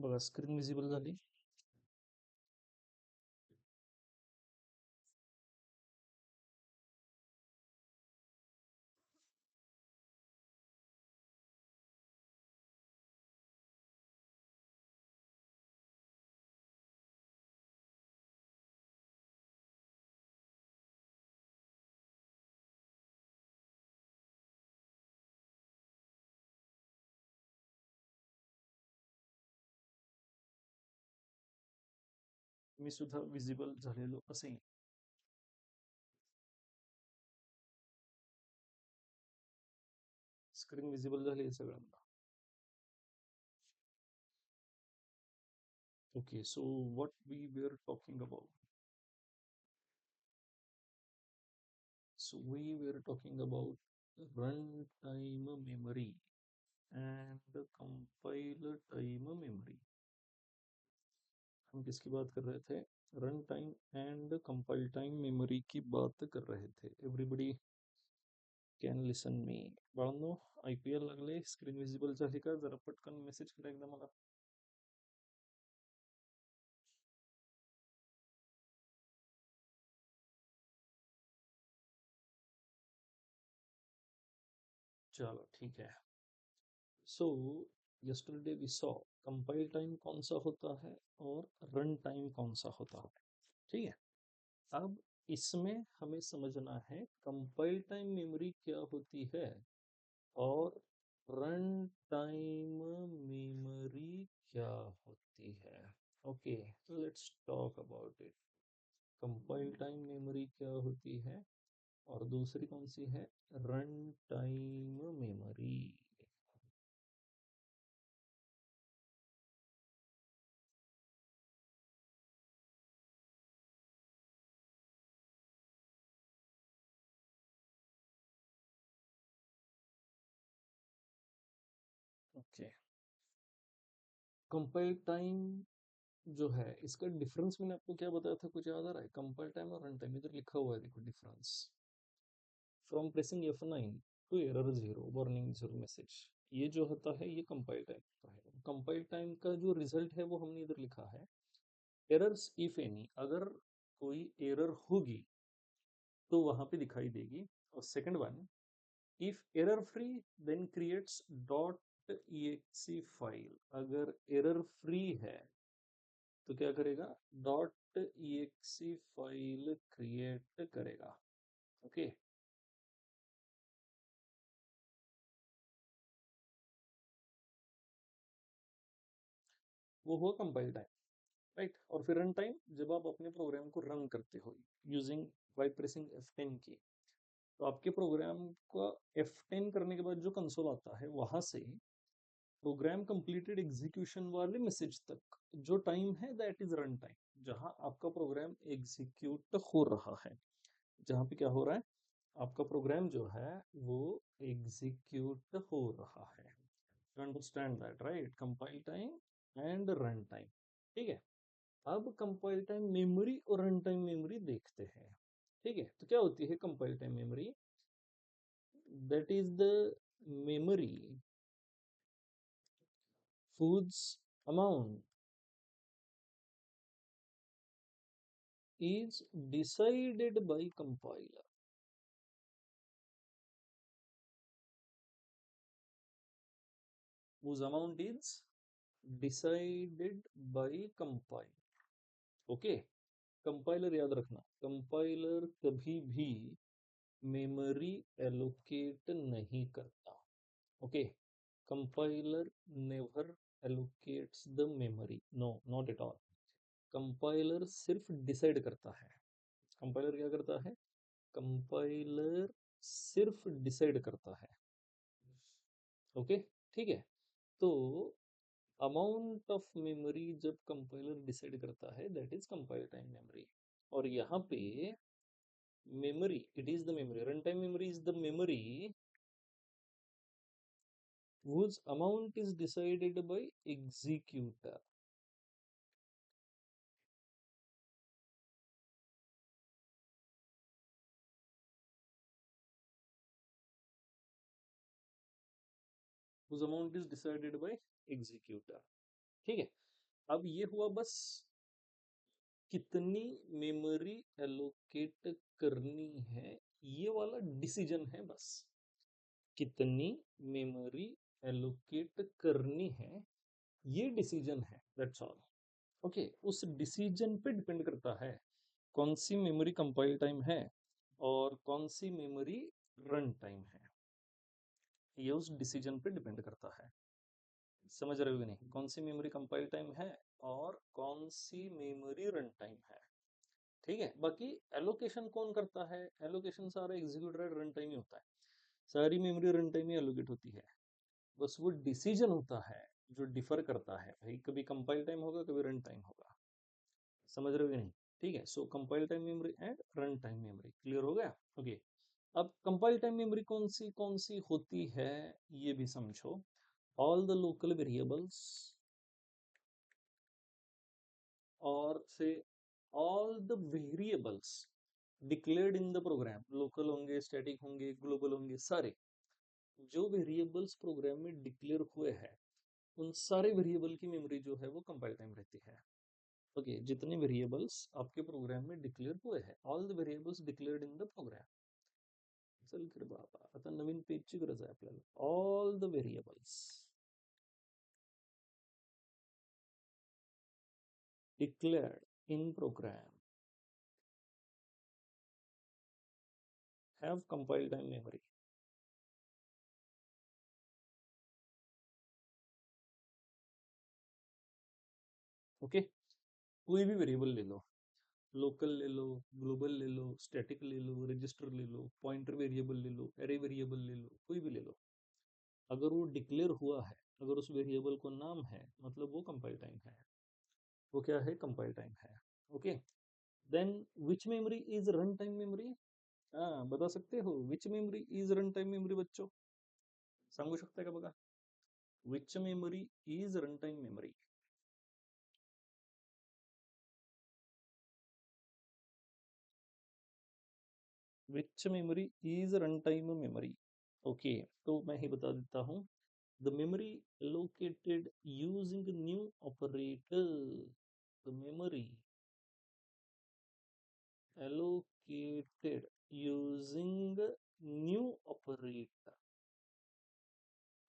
बघा screen visible झाली. मी सुद्धा विजिबल झालेलो असेल. स्क्रीन विजिबल झाली आहे सगळ्यांना. Okay, so what we were talking about? So we were talking about runtime memory and compile time memory. हम किसकी बात कर रहे थे? Run time and compile time memory की बात कर रहे थे. Everybody can listen me. बाळांनो, IPL लागले. स्क्रीन विजिबल झाली का? जरा पटकन मेसेज करा एकदा मला. चलो ठीक है. So yesterday we saw compile time कौन सा होता है और रन टाइम कौन सा होता है. ठीक है. अब इसमें हमें समझना है कंपाइल टाइम मेमोरी क्या होती है और रन टाइम मेमोरी क्या होती है. Okay, let's talk about it. Compile time memory क्या होती है और दूसरी कौन सी है? Run time memory. Okay, compile time जो है इसका डिफरेंस मैंने आपको क्या बताया था, कुछ याद आ रहा है? कंपाइल टाइम और रन टाइम इधर लिखा हुआ है, देखो difference. From pressing F9 to error 0 warning 0 message, ये जो होता है ये कंपाइल टाइम होता है. कंपाइल टाइम का जो रिजल्ट है वो हमने इधर लिखा है. एरर्स इफ एनी, अगर कोई एरर होगी तो वहां पे दिखाई देगी. और second one, if error free then creates .exe file. अगर एरर फ्री है तो क्या करेगा? .exe फाइल क्रिएट करेगा. ओके. वो हुआ कंपाइल टाइम, राइट. और फिर रन टाइम, जब आप अपने प्रोग्राम को रन करते हो यूजिंग बाय प्रेसिंग F10 की, तो आपके प्रोग्राम का F10 करने के बाद जो कंसोल आता है वहां से प्रोग्राम कंप्लीटेड एग्जीक्यूशन वाले मैसेज तक जो टाइम है दैट इज रन टाइम. जहां आपका प्रोग्राम एग्जीक्यूट हो रहा है, जहां पे क्या हो रहा है, आपका प्रोग्राम जो है वो एग्जीक्यूट हो रहा है. You understand that, right? Compile time and run time. ठीक है. अब कंपाइल टाइम मेमोरी और रन टाइम मेमोरी देखते हैं. ठीक है. तो क्या होती है compile time memory? That is the memory whose amount is decided by compiler. Whose amount is decided by compiler. Okay. Compiler याद रखना, कंपाइलर कभी भी मेमोरी एलोकेट नहीं करता. Okay. Compiler never allocates the memory, no, not at all. Compiler सिर्फ decide करता है. Compiler क्या करता है? कंपाइलर सिर्फ डिसाइड करता है. ओके. ठीक है. तो अमाउंट ऑफ मेमोरी जब कंपाइलर डिसाइड करता है that is compile time memory. और यहाँ पे memory, it is the memory, run time memory is the memory whose amount is decided by executor. Whose amount is decided by executor. ठीक है. अब ये हुआ बस कितनी मेमोरी एलोकेट करनी है, ये वाला डिसीजन है बस। कितनी मेमोरी एलोकेट करनी है, ये डिसीजन है, दैट्स ऑल। ओके, उस डिसीजन पे डिपेंड करता है कौन सी मेमोरी कंपाइल टाइम है और कौन सी मेमोरी रन टाइम है। ये उस डिसीजन पे डिपेंड करता है। समझ रहे हो कि नहीं? कौन सी मेमोरी कंपाइल टाइम है और कौन सी मेमोरी रन टाइम है। ठीक है, बाकी एलोकेशन कौन करता है? एलोकेशन सारा एग्जीक्यूटर रन टाइम ही होता है, सारी मेमोरी रन टाइम ही एलोकेट होती है। बस वो डिसीजन होता है जो डिफर करता है, भाई कभी कंपाइल टाइम होगा, कभी रन टाइम होगा। समझ रहे हो कि नहीं? ठीक है, so compile time memory and run time memory clear हो गया। ओके, अब कंपाइल टाइम मेमोरी कौन सी होती है ये भी समझो। ऑल द लोकल वेरिएबल्स, और say all the variables declared in the program, local होंगे, स्टैटिक होंगे, ग्लोबल होंगे, सारे जो वेरिएबल्स प्रोग्राम में डिक्लेयर हुए हैं उन सारे वेरिएबल की मेमोरी जो है वो कंपाइल टाइम रहती है। ओके, जितने वेरिएबल्स आपके प्रोग्राम में डिक्लेयर हुए हैं, all the variables declared in the program, चल कर बाबा आता नवीन पेजची गरज आहे आपल्याला। All the variables declared in program have compile time memory। Okay, कोई भी वेरिएबल ले लो, लोकल ले लो, ग्लोबल ले लो, स्टैटिक ले लो, रजिस्टर ले लो, पॉइंटर वेरिएबल ले लो, एरे वेरिएबल ले लो, कोई भी ले लो, अगर वो डिक्लेयर हुआ है, अगर उस वेरिएबल को नाम है, मतलब वो कंपाइल टाइम है। वो क्या है? कंपाइल टाइम है। Okay, then which memory is run time memory? हाँ, बता सकते हो which memory is run time memory बच्चों? सांगू शकता का बघा, which memory is run time memory? Which memory is run time memory? Okay, तो मैं ही बता देता हूँ, the memory allocated using new operator, the memory allocated using new operator,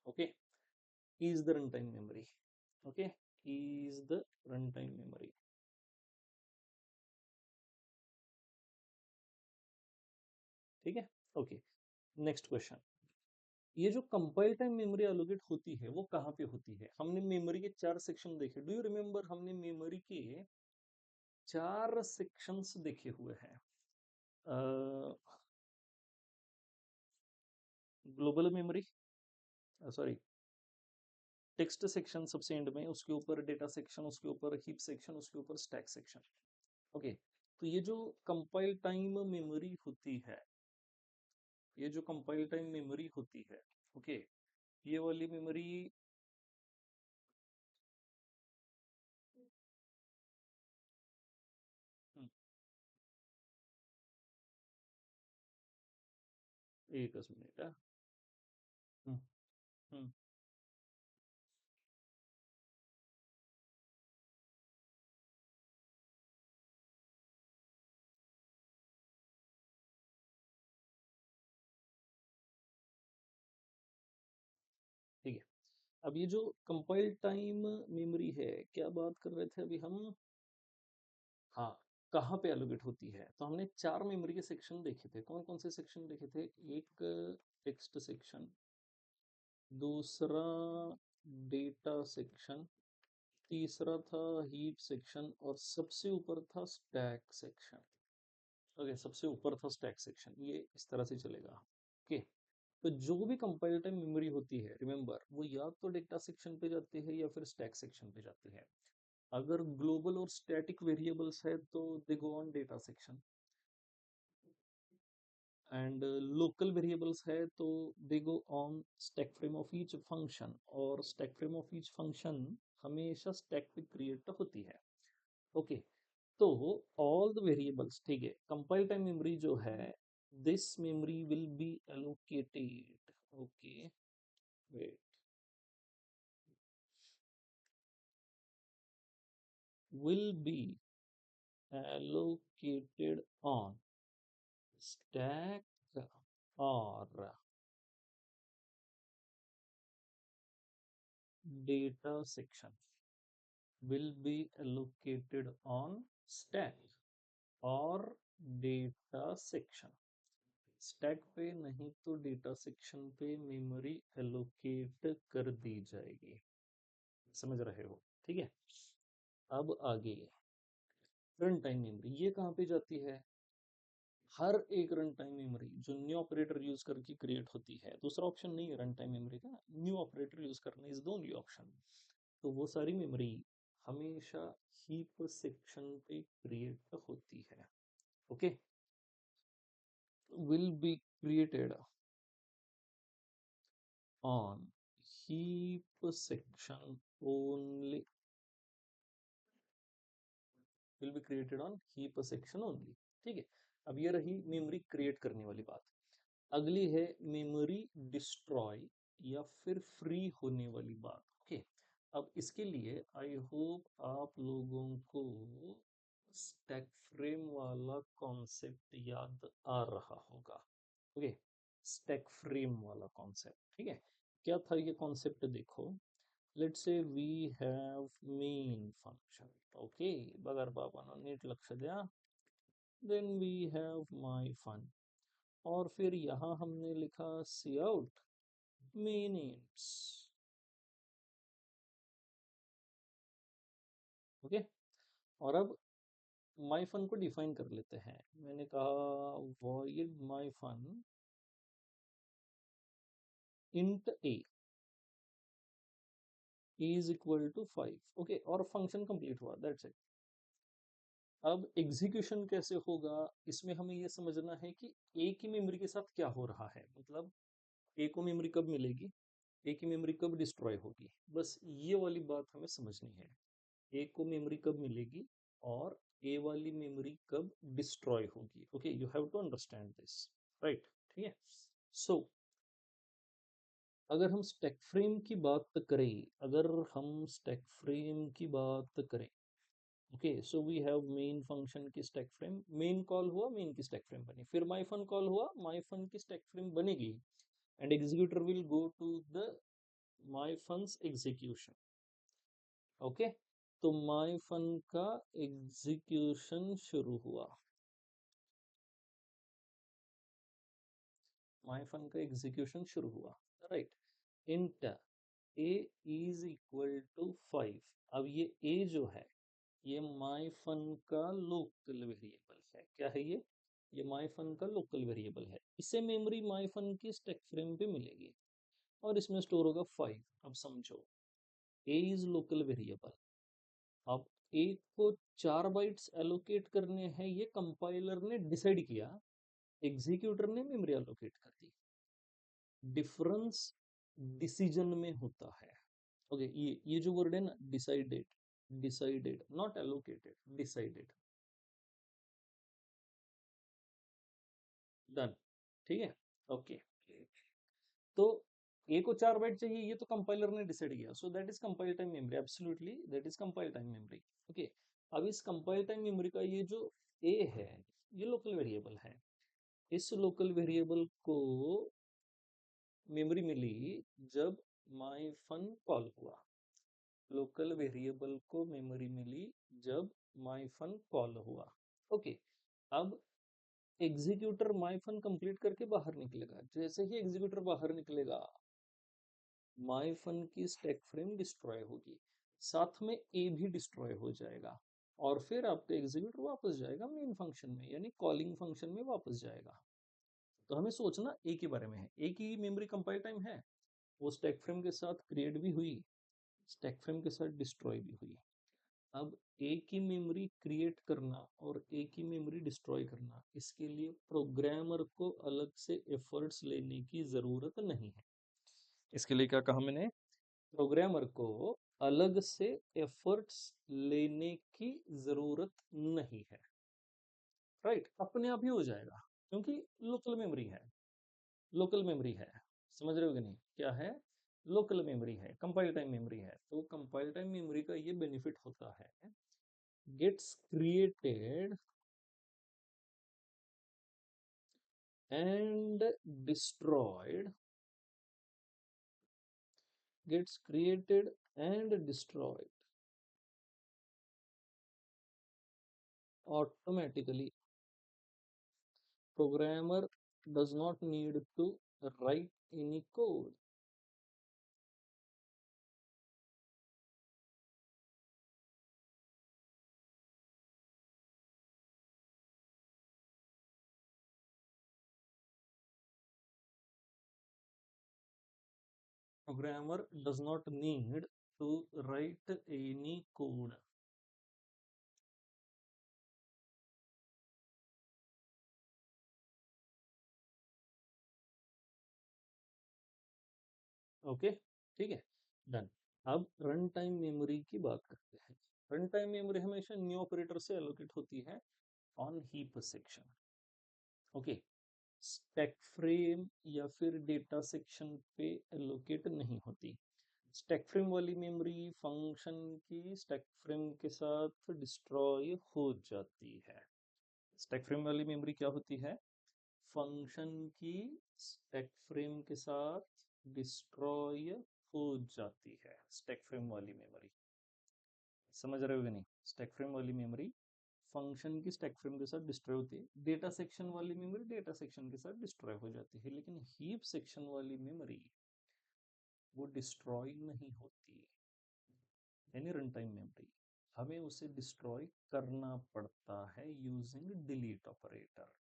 okay, is the runtime memory। okay, is the runtime memory। ठीक है, okay, next question. ये जो कंपाइल टाइम मेमोरी एलोकेट होती है वो कहाँ पे होती है? हमने मेमोरी के 4 सेक्शन देखे, डू यू रिमेम्बर? हमने मेमोरी के 4 सेक्शंस देखे हुए हैं। Global memory, sorry, text section सबसे एंड में, उसके ऊपर डेटा सेक्शन, उसके ऊपर हीप सेक्शन, उसके ऊपर स्टैक सेक्शन। ओके, तो ये जो कंपाइल टाइम मेमोरी होती है, ये जो कंपाइल टाइम मेमोरी होती है, ओके, ये वाली मेमोरी, एक मिनट है। हम्म, हम्म, ठीक है, अब ये जो कंपाइल टाइम मेमोरी है, क्या बात कर रहे थे अभी हम? हाँ, कहाँ पे एलोकेट होती है? तो हमने 4 मेमोरी के सेक्शन देखे थे। कौन कौन से सेक्शन देखे थे? एक टेक्स्ट सेक्शन, दूसरा डेटा सेक्शन, तीसरा था हीप सेक्शन, और सबसे ऊपर था स्टैक सेक्शन। ओके, सबसे ऊपर था स्टैक सेक्शन। ये इस तरह से चलेगा। ओके, तो जो भी कंपाइल टाइम मेमोरी होती है, रिमेंबर, वो या तो डेटा सेक्शन पे जाती है या फिर स्टैक सेक्शन पे जाती है। अगर ग्लोबल और स्टैटिक वेरिएबल्स है तो they go on data section, and local variables है तो they go on stack frame of each function, और stack frame of each function हमेशा स्टैक पे क्रिएट होती है। ओके, तो ऑल द वेरिएबल्स, ठीक है, कंपाइल टाइम मेमोरी जो है, this memory will be allocated. Okay, wait, will be allocated on stack or data section, will be allocated on stack और डेटा सेक्शन. स्टैक पे नहीं तो डेटा सेक्शन पे memory allocate कर दी जाएगी. समझ रहे हो? ठीक है. अब आगे रन टाइम मेमोरी ये कहाँ पे जाती है? हर एक रन टाइम मेमोरी जो न्यू ऑपरेटर यूज करके क्रिएट होती है, दूसरा ऑप्शन नहीं है रन टाइम मेमोरी का, न्यू ऑपरेटर यूज करना इज द ओनली ऑप्शन. तो वो सारी मेमोरी हमेशा हीप सेक्शन पे क्रिएट होती है. Okay. will be created on heap section only. will be created on heap section only. ठीक है. अब ये रही मेमोरी क्रिएट करने वाली बात. अगली है मेमोरी डिस्ट्रॉय या फिर फ्री होने वाली बात. ओके. अब इसके लिए आई होप आप लोगों को स्टैक फ्रेम वाला कॉन्सेप्ट याद आ रहा होगा. ओके. स्टैक फ्रेम वाला कॉन्सेप्ट. ठीक है. क्या था ये कॉन्सेप्ट? देखो, let's say we have main function. Okay. बगर बाबांनो नीट लक्ष द्या. Then we have my fun और फिर यहाँ हमने लिखा सी आउट मेन एम्स. ओके. और अब माय फन को डिफाइन कर लेते हैं. मैंने कहा void my fun int a is equal to 5. Okay. और फंक्शन कंप्लीट हुआ. That's it. अब एग्जीक्यूशन कैसे होगा? इसमें हमें ये समझना है कि ए की मेमोरी के साथ क्या हो रहा है. मतलब ए को मेमोरी कब मिलेगी, ए की मेमोरी कब डिस्ट्रॉय होगी, बस ये वाली बात हमें समझनी है. ए को मेमोरी कब मिलेगी और ए वाली मेमोरी कब डिस्ट्रॉय होगी. Okay. You have to understand this. Right. ठीक है. सो अगर हम स्टैक फ्रेम की बात करें, अगर हम स्टैक फ्रेम की बात करें, okay. So we have main function की स्टैक फ्रेम, मेन कॉल हुआ, मेन की स्टैक फ्रेम बनी, फिर माई फन कॉल हुआ, माई फन की स्टैक फ्रेम बनेगी and executor will go to the my fun's execution. Okay. तो माई फन का एग्जीक्यूशन शुरू हुआ. माई फन का एग्जीक्यूशन शुरू हुआ. Right. Int a is equal to 5. अब ये ए जो है ये माई फन का लोकल वेरिएबल है. क्या है ये माई फन का लोकल वेरिएबल है. इसे मेमोरी माई फन की स्टैक फ्रेम पे मिलेगी और इसमें स्टोर होगा 5. अब समझो, ए इज लोकल वेरिएबल. अब ए को 4 बाइट्स एलोकेट करने हैं, ये कंपाइलर ने डिसाइड किया, एग्जीक्यूटर ने मेमोरी एलोकेट कर दी. डिफरेंस डिसीजन में होता है. ओके. ये जो वर्ड है ना, decided, decided not allocated, decided. Done. ठीक है. ओके. तो ए को 4 बाइट चाहिए, ये तो कंपाइलर ने डिसाइड किया. सो that is compile time memory. Absolutely that is compile time memory. Okay. अब इस कंपाइल टाइम मेमोरी का ये जो ए है ये लोकल वेरिएबल है. इस लोकल वेरिएबल को मेमोरी मिली जब माई फन कॉल हुआ. लोकल वेरिएबल को मेमोरी मिली जब माई फन कॉल हुआ. ओके. अब एग्जीक्यूटर माई फन कंप्लीट करके बाहर निकलेगा. जैसे ही एग्जीक्यूटर बाहर निकलेगा, माई फन की स्टैक फ्रेम डिस्ट्रॉय होगी, साथ में ए भी डिस्ट्रॉय हो जाएगा और फिर आपका एग्जीक्यूटर वापस जाएगा मेन फंक्शन में, यानी कॉलिंग फंक्शन में वापस जाएगा. तो हमें सोचना ए के बारे में है. ए की मेमोरी कंपाइल टाइम है, वो स्टैक फ्रेम के साथ क्रिएट भी हुई, स्टैक फ्रेम के साथ डिस्ट्रॉय भी हुई. अब ए की मेमोरी क्रिएट करना और ए की मेमोरी डिस्ट्रॉय करना, इसके लिए प्रोग्रामर को अलग से एफर्ट्स लेने की जरूरत नहीं है. इसके लिए क्या कहा मैंने? प्रोग्रामर को अलग से एफर्ट्स लेने की जरूरत नहीं है. राइट. अपने आप ही हो जाएगा क्योंकि लोकल मेमोरी है. लोकल मेमोरी है. समझ रहे हो कि नहीं? क्या है? लोकल मेमोरी है, कंपाइल टाइम मेमोरी है. तो कंपाइल टाइम मेमोरी का ये बेनिफिट होता है gets created and destroyed, gets created and destroyed automatically. Programmer does not need to write any code. Programmer does not need to write any code. Okay, ठीक है, done. अब run time memory की बात करते हैं। Run time memory हमेशा new operator से allocate होती है on heap section. Okay, stack frame या फिर डेटा सेक्शन पे एलोकेट नहीं होती। स्टैक फ्रेम वाली मेमोरी फंक्शन की स्टैक फ्रेम के साथ डिस्ट्रॉय हो जाती है। स्टैक फ्रेम वाली मेमोरी क्या होती है? फंक्शन की स्टैक फ्रेम के साथ डिस्ट्रॉय हो जाती है। स्टैक फ्रेम वाली मेमोरी, समझ रहे हो कि नहीं? स्टैक फ्रेम वाली मेमोरी फंक्शन की स्टैक फ्रेम के साथ डिस्ट्रॉय होती है। डेटा सेक्शन वाली मेमोरी डेटा सेक्शन के साथ डिस्ट्रॉय हो जाती है, लेकिन हीप सेक्शन वाली मेमोरी वो डिस्ट्रॉय नहीं होती। यानी रन टाइम मेमोरी हमें उसे डिस्ट्रॉय करना पड़ता है यूजिंग डिलीट ऑपरेटर।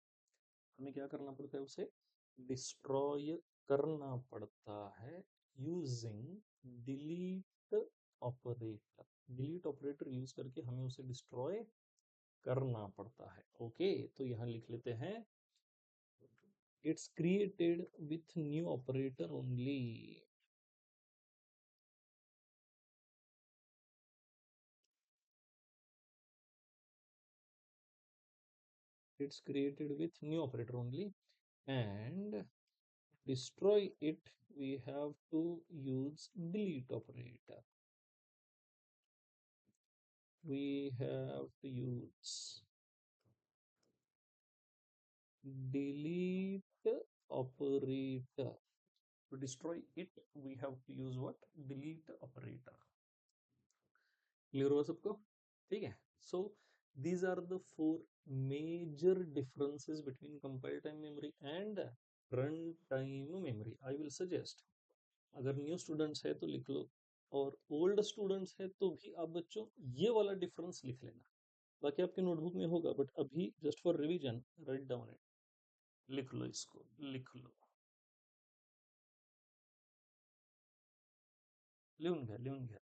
हमें क्या करना पड़ता है? उसे डिस्ट्रॉय करना पड़ता है using delete operator. Delete operator use करके हमें उसे डिस्ट्रॉय करना पड़ता है। ओके, तो यहां लिख लेते हैं it's created with new operator only. It's created with new operator only, and destroy it we have to use delete operator. We have to use delete operator. To destroy it we have to use what? Delete operator. Clear हुआ सबको? ठीक है। So these are the four major differences between compile time memory and run time memory. I will suggest, अगर new students है तो लिख लो, और old students है तो भी आप बच्चों ये वाला डिफरेंस लिख लेना। बाकी आपके नोटबुक में होगा, बट अभी just for revision write down it, लिख लो, इसको लिख लो। लिहून घ्या, लिहून घ्या।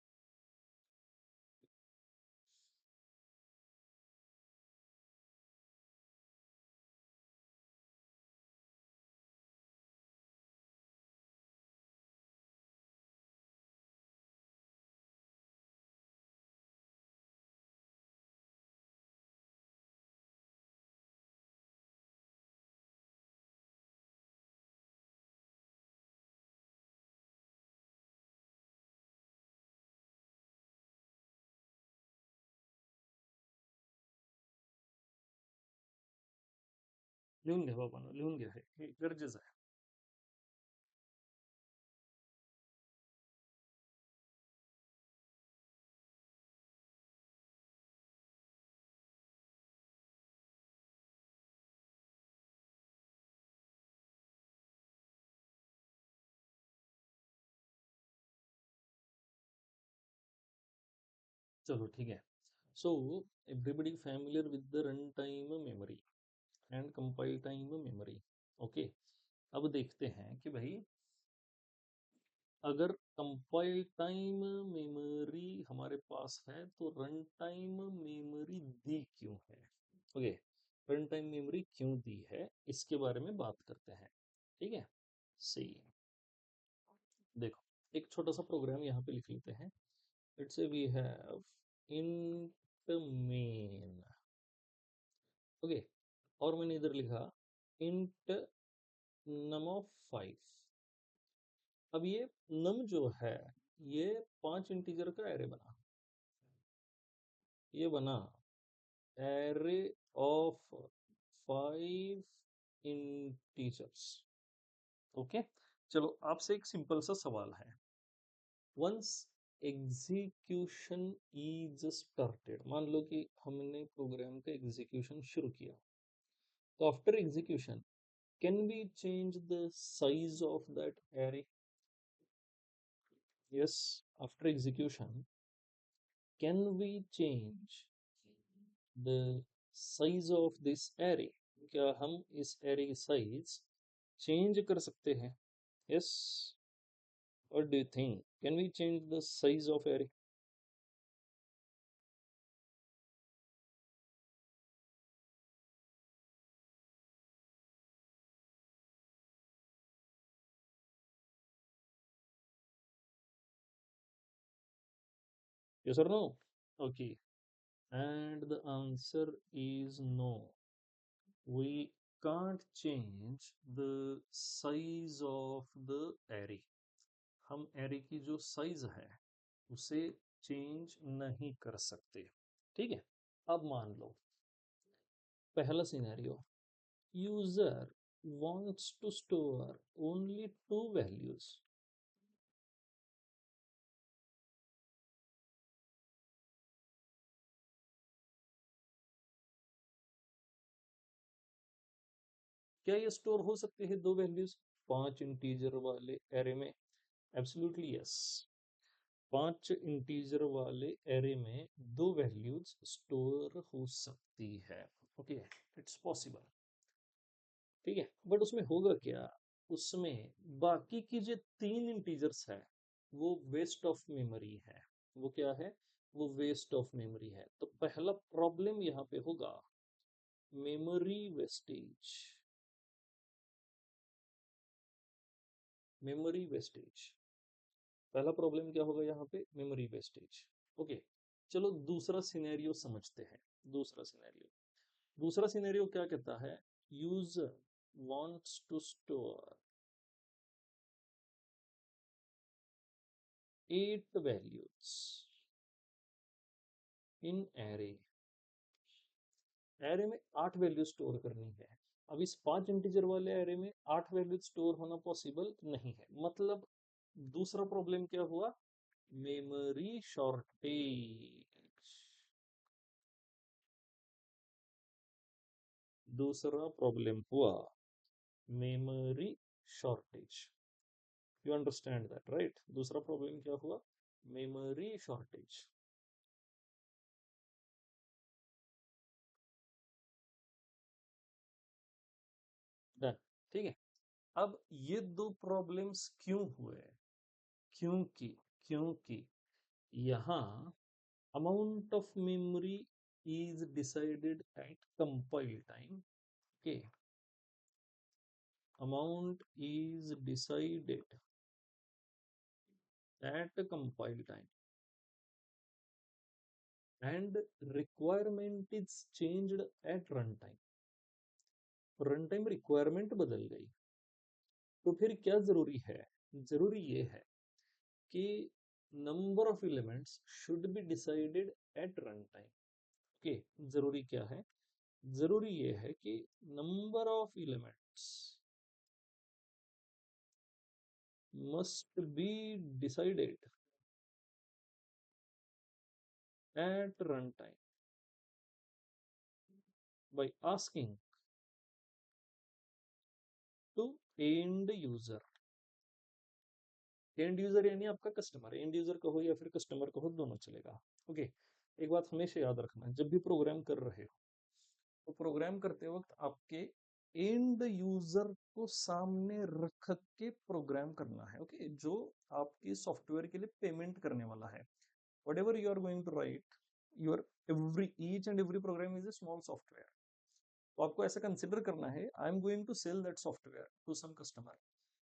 लिहून घ्या बाबांनो, लिहून घ्या, हे गरजेचं आहे। चलो ठीक है। So everybody familiar with the run time memory and compile time memory. Okay, अब देखते हैं कि भाई अगर कंपाइल टाइम मेमोरी हमारे पास है तो रन टाइम मेमोरी दी क्यों है? ओके, रन टाइम मेमोरी क्यों दी है इसके बारे में बात करते हैं। ठीक है, सही। देखो, एक छोटा सा प्रोग्राम यहाँ पे लिख लेते हैं। Let's say we have int main. Okay, और मैंने इधर लिखा इंट नम ऑफ 5। अब ये नम जो है ये 5 इंटीजर का एरे बना, ये बना। Array of 5 integers. ओके, चलो आपसे एक सिंपल सा सवाल है। वंस एग्जीक्यूशन इज स्टार्टेड, मान लो कि हमने प्रोग्राम का एग्जीक्यूशन शुरू किया, तो after execution can we change the size of that array? Yes, after execution can we change the size of this array? क्या हम इस एरे की साइज चेंज कर सकते हैं? Yes, what do you think, can we change the size of array? Yes or no? Okay. And the answer is no. We can't change the size of the array. हम array की जो size है उसे change नहीं कर सकते। ठीक है, अब मान लो पहला scenario, user wants to store only 2 values. क्या ये स्टोर हो सकते हैं 2 वैल्यूज 5 इंटीजर वाले एरे में? एब्सोल्युटली यस, 5 इंटीजर वाले एरे में 2 वैल्यूज स्टोर हो सकती है। Okay, it's possible. ठीक है, बट उसमें होगा क्या, उसमें बाकी की जो 3 इंटीजर्स है वो वेस्ट ऑफ मेमोरी है। वो क्या है? वो वेस्ट ऑफ मेमोरी है। तो पहला प्रॉब्लम यहाँ पे होगा मेमोरी वेस्टेज। मेमोरी वेस्टेज पहला प्रॉब्लम क्या होगा यहाँ पे? Memory wastage. ओके, चलो दूसरा सिनेरियो समझते हैं। दूसरा सिनेरियो क्या कहता है? User wants to store 8 values in array। Array में 8 वैल्यू स्टोर करनी है। अब इस 5 इंटीजर वाले एरे में 8 वैल्यू स्टोर होना पॉसिबल नहीं है। मतलब दूसरा प्रॉब्लम क्या हुआ? Memory shortage. दूसरा प्रॉब्लम हुआ memory shortage. You understand that right? दूसरा प्रॉब्लम क्या हुआ? Memory shortage. डन। ठीक है, अब ये दो प्रॉब्लम्स क्यों हुए? क्योंकि क्योंकि यहाँ amount of memory is decided at compile time. Okay, amount is decided at compile time and requirement is changed at runtime. runtime requirement बदल गई, तो फिर क्या जरूरी है? जरूरी ये है कि number of elements should be decided at run time. Okay, जरूरी क्या है? जरूरी ये है कि number of elements must be decided at runtime by asking to end user। And user यानी आपका कस्टमर, एंड यूजर कहो या फिर कस्टमर कहो, दोनों चलेगा। ओके, एक बात हमेशा याद रखना, जब भी प्रोग्राम कर रहे हो तो प्रोग्राम करते वक्त आपके एंड यूजर को सामने रख के प्रोग्राम करना है। ओके, जो आपकी सॉफ्टवेयर के लिए पेमेंट करने वाला है। whatever you are going to write, your every each and every program is a small software। तो आपको ऐसा कंसिडर करना है, I am going to sell that software to some customer.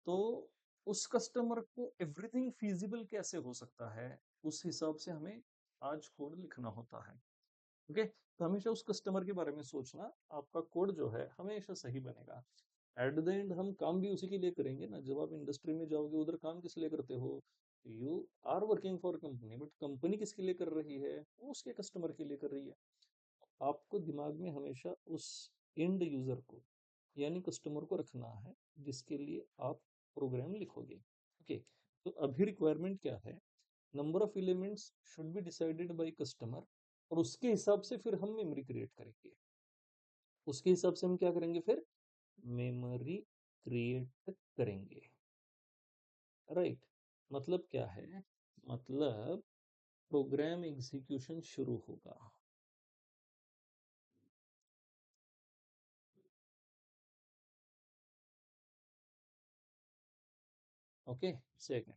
तो उस कस्टमर को एवरीथिंग फीजिबल कैसे हो सकता है, उस हिसाब से हमें आज कोड लिखना होता है। ओके, तो हमेशा उस कस्टमर के बारे में सोचना, आपका कोड जो है हमेशा सही बनेगा। एट द एंड हम काम भी उसी के लिए करेंगे ना। जब आप इंडस्ट्री में जाओगे उधर काम किस लिए करते हो? You are working for company, but company किसके लिए कर रही है? वो उसके कस्टमर के लिए कर रही है। आपको दिमाग में हमेशा उस एंड यूजर को यानी कस्टमर को रखना है जिसके लिए आप प्रोग्राम लिखोगे। ओके, तो अभी रिक्वायरमेंट क्या है, number of elements should be decided by customer, और उसके हिसाब से फिर हम मेमोरी क्रिएट करेंगे। उसके हिसाब से हम क्या करेंगे, फिर मेमोरी क्रिएट करेंगे। राइट, मतलब क्या है, मतलब प्रोग्राम एग्जीक्यूशन शुरू होगा। Okay, second,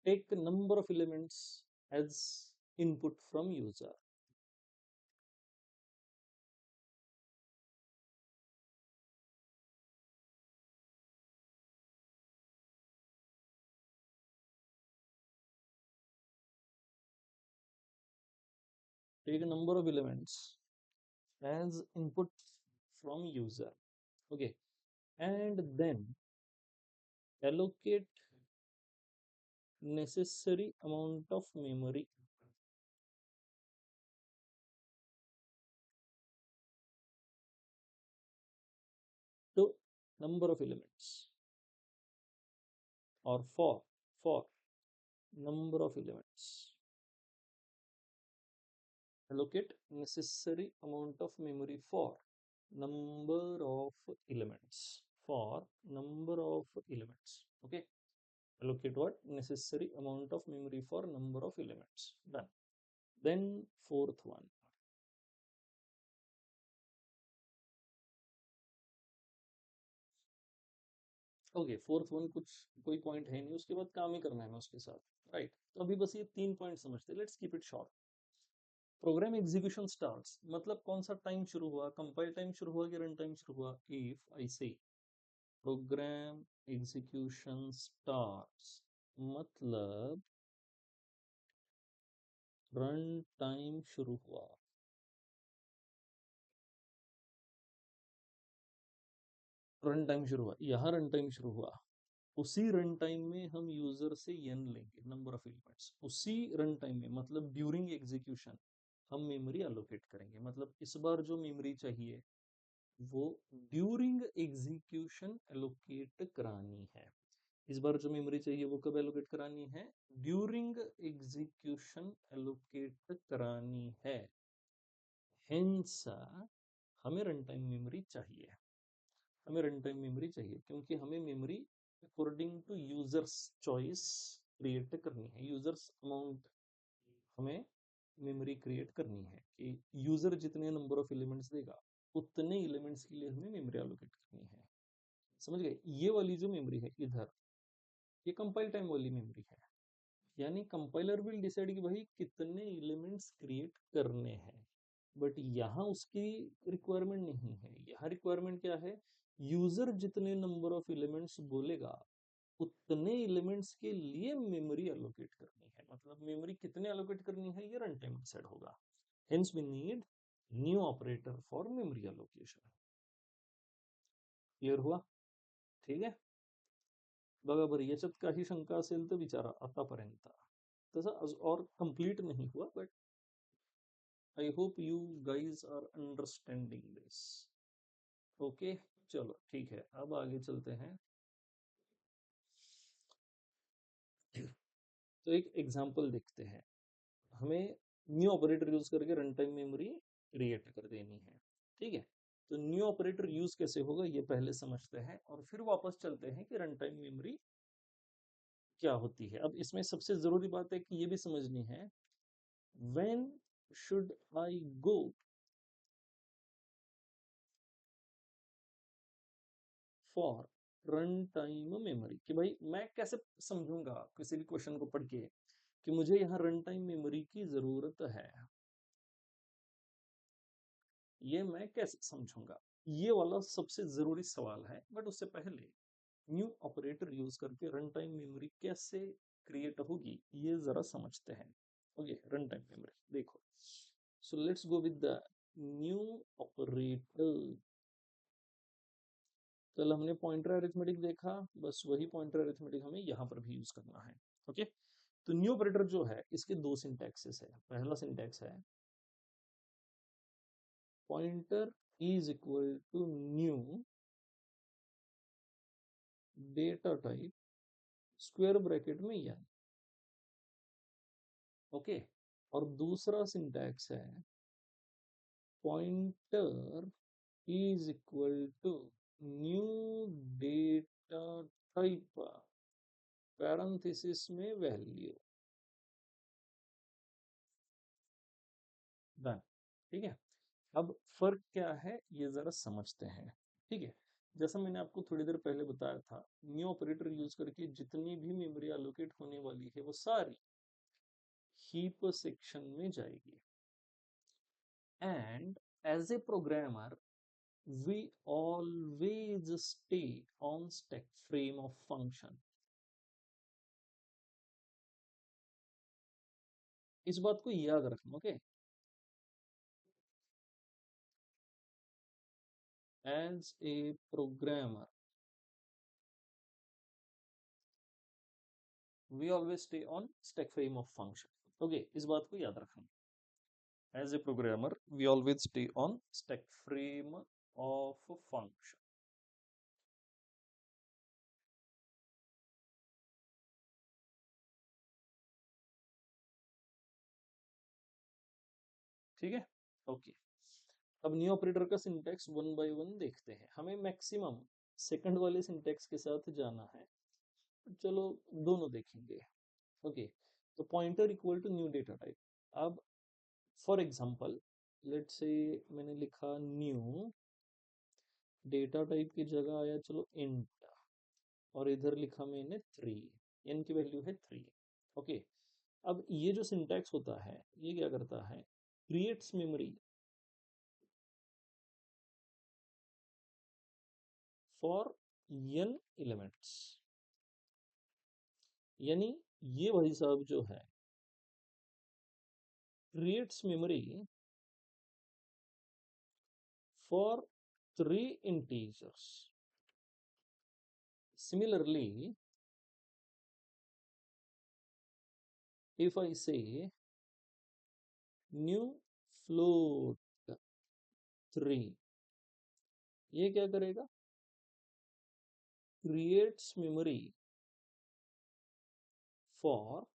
take number of elements as input from user. Take a number of elements as input from user. Okay, and then allocate necessary amount of memory to number of elements, or for number of elements. Allocate necessary amount of memory for number of elements, for number of elements. Okay, allocate what, necessary amount of memory for number of elements. Done. Then fourth one, okay, fourth one कुछ कोई point है नहीं, उसके बाद काम ही करना है मैं उसके साथ। राइट, तो अभी बस ये 3 पॉइंट समझते, let's keep it short. Program execution starts मतलब कौन सा टाइम शुरू हुआ, कंपाइल टाइम शुरू हुआ कि रन टाइम शुरू हुआ। इफ आई से प्रोग्राम एग्जीक्यूशन स्टार्ट्स मतलब रन टाइम शुरू हुआ। रन टाइम शुरू हुआ, यहाँ रन टाइम शुरू हुआ, उसी रन टाइम में हम यूजर से n लेंगे, नंबर ऑफ एलिमेंट्स। उसी रन टाइम में मतलब ड्यूरिंग एग्जीक्यूशन हम मेमोरी अलोकेट करेंगे। मतलब इस बार जो मेमोरी चाहिए वो ड्यूरिंग एग्जीक्यूशन एलोकेट करानी है। इस बार जो मेमोरी चाहिए वो कब एलोकेट करानी है, ड्यूरिंग एग्जीक्यूशन एलोकेट करानी है। हेंस हमें रन टाइम मेमोरी चाहिए, हमें रन टाइम मेमोरी चाहिए, क्योंकि हमें memory according to user's choice create करनी है। यूजर्स अमाउंट हमें मेमोरी क्रिएट करनी है कि यूजर जितने नंबर ऑफ एलिमेंट्स देगा उतने एलिमेंट्स के लिए हमें मेमोरी एलोकेट करनी है। समझ गए, ये वाली जो मेमोरी है इधर, ये कंपाइल टाइम वाली मेमोरी है। यानी कंपाइलर विल डिसाइड कि भाई कितने एलिमेंट्स क्रिएट करने हैं, बट यहाँ उसकी रिक्वायरमेंट नहीं है। यहाँ रिक्वायरमेंट क्या है, यूजर जितने नंबर ऑफ एलिमेंट्स बोलेगा उतने एलिमेंट्स के लिए मेमोरी एलोकेट करनी है। मतलब मेमोरी कितने एलोकेट करनी है ये रन टाइम डिसाइड होगा। Hence we need new operator for memory allocation. Clear हुआ? ठीक आहे, बघा बरं, याच्यात काही शंका असेल तर विचारा आतापर्यंत। तसं और कंप्लीट नहीं हुआ, but I hope you guys are understanding this. Okay, चलो ठीक है, अब आगे चलते हैं। तो एक एग्जांपल देखते हैं। हमें न्यू ऑपरेटर यूज करके रन टाइम मेमोरी क्रिएट कर देनी है। ठीक है, तो न्यू ऑपरेटर यूज कैसे होगा ये पहले समझते हैं, और फिर वापस चलते हैं कि रन टाइम मेमोरी क्या होती है। अब इसमें सबसे जरूरी बात है कि ये भी समझनी है, when should I go for run time memory, कि भाई मैं कैसे समझूंगा किसी भी क्वेश्चन को पढ़ के कि मुझे यहाँ रन टाइम मेमोरी की जरूरत है, ये मैं कैसे समझूंगा, ये वाला सबसे जरूरी सवाल है। बट उससे पहले न्यू ऑपरेटर यूज करके रन टाइम मेमोरी कैसे क्रिएट होगी ये जरा समझते हैं। ओके, रन टाइम मेमोरी देखो, so let's go with the new operator. कल हमने पॉइंटर अरिथमेटिक देखा, बस वही पॉइंटर अरिथमेटिक हमें यहाँ पर भी यूज करना है। ओके, तो न्यू ऑपरेटर जो है इसके दो सिंटैक्सेस है। पहला सिंटैक्स है pointer is equal to new data type square bracket में n, ओके। और दूसरा सिंटैक्स है pointer is equal to new data type parenthesis में वैल्यू, डन। ठीक है, अब फर्क क्या है ये जरा समझते हैं। ठीक है, जैसा मैंने आपको थोड़ी देर पहले बताया था, न्यू ऑपरेटर यूज करके जितनी भी मेमोरी एलोकेट होने वाली है वो सारी हीप सेक्शन में जाएगी। And as a programmer we always stay on stack frame of function। इस बात को याद रखना, okay. As a programmer we always stay on stack frame of function, okay. इस बात को याद रखना, as a programmer we always stay on stack frame of function। ठीक है, ओके। अब न्यू ऑपरेटर का सिंटैक्स वन बाय वन देखते हैं। हमें मैक्सिमम सेकंड वाले सिंटैक्स के साथ जाना है, चलो दोनों देखेंगे, ओके। तो pointer equal to new data type. अब फॉर एग्जाम्पल लेट्स से मैंने लिखा न्यू डेटा टाइप की जगह आया चलो इंट, और इधर लिखा मैंने 3, n की वैल्यू है 3, ओके। अब ये जो सिंटैक्स होता है ये क्या करता है, creates memory for n elements, यानी ये भाई साहब जो है creates memory for 3 integers. Similarly, if I say new float 3, ये क्या करेगा, creates memory for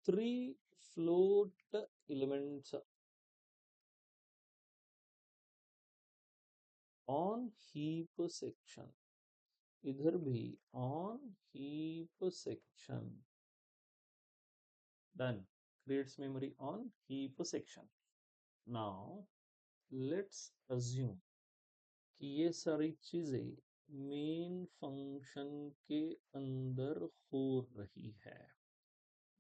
3 float elements on heap section, इधर भी on heap section, done, creates memory on heap section। Now let's assume कि ये सारी चीजें मेन फंक्शन के अंदर हो रही है।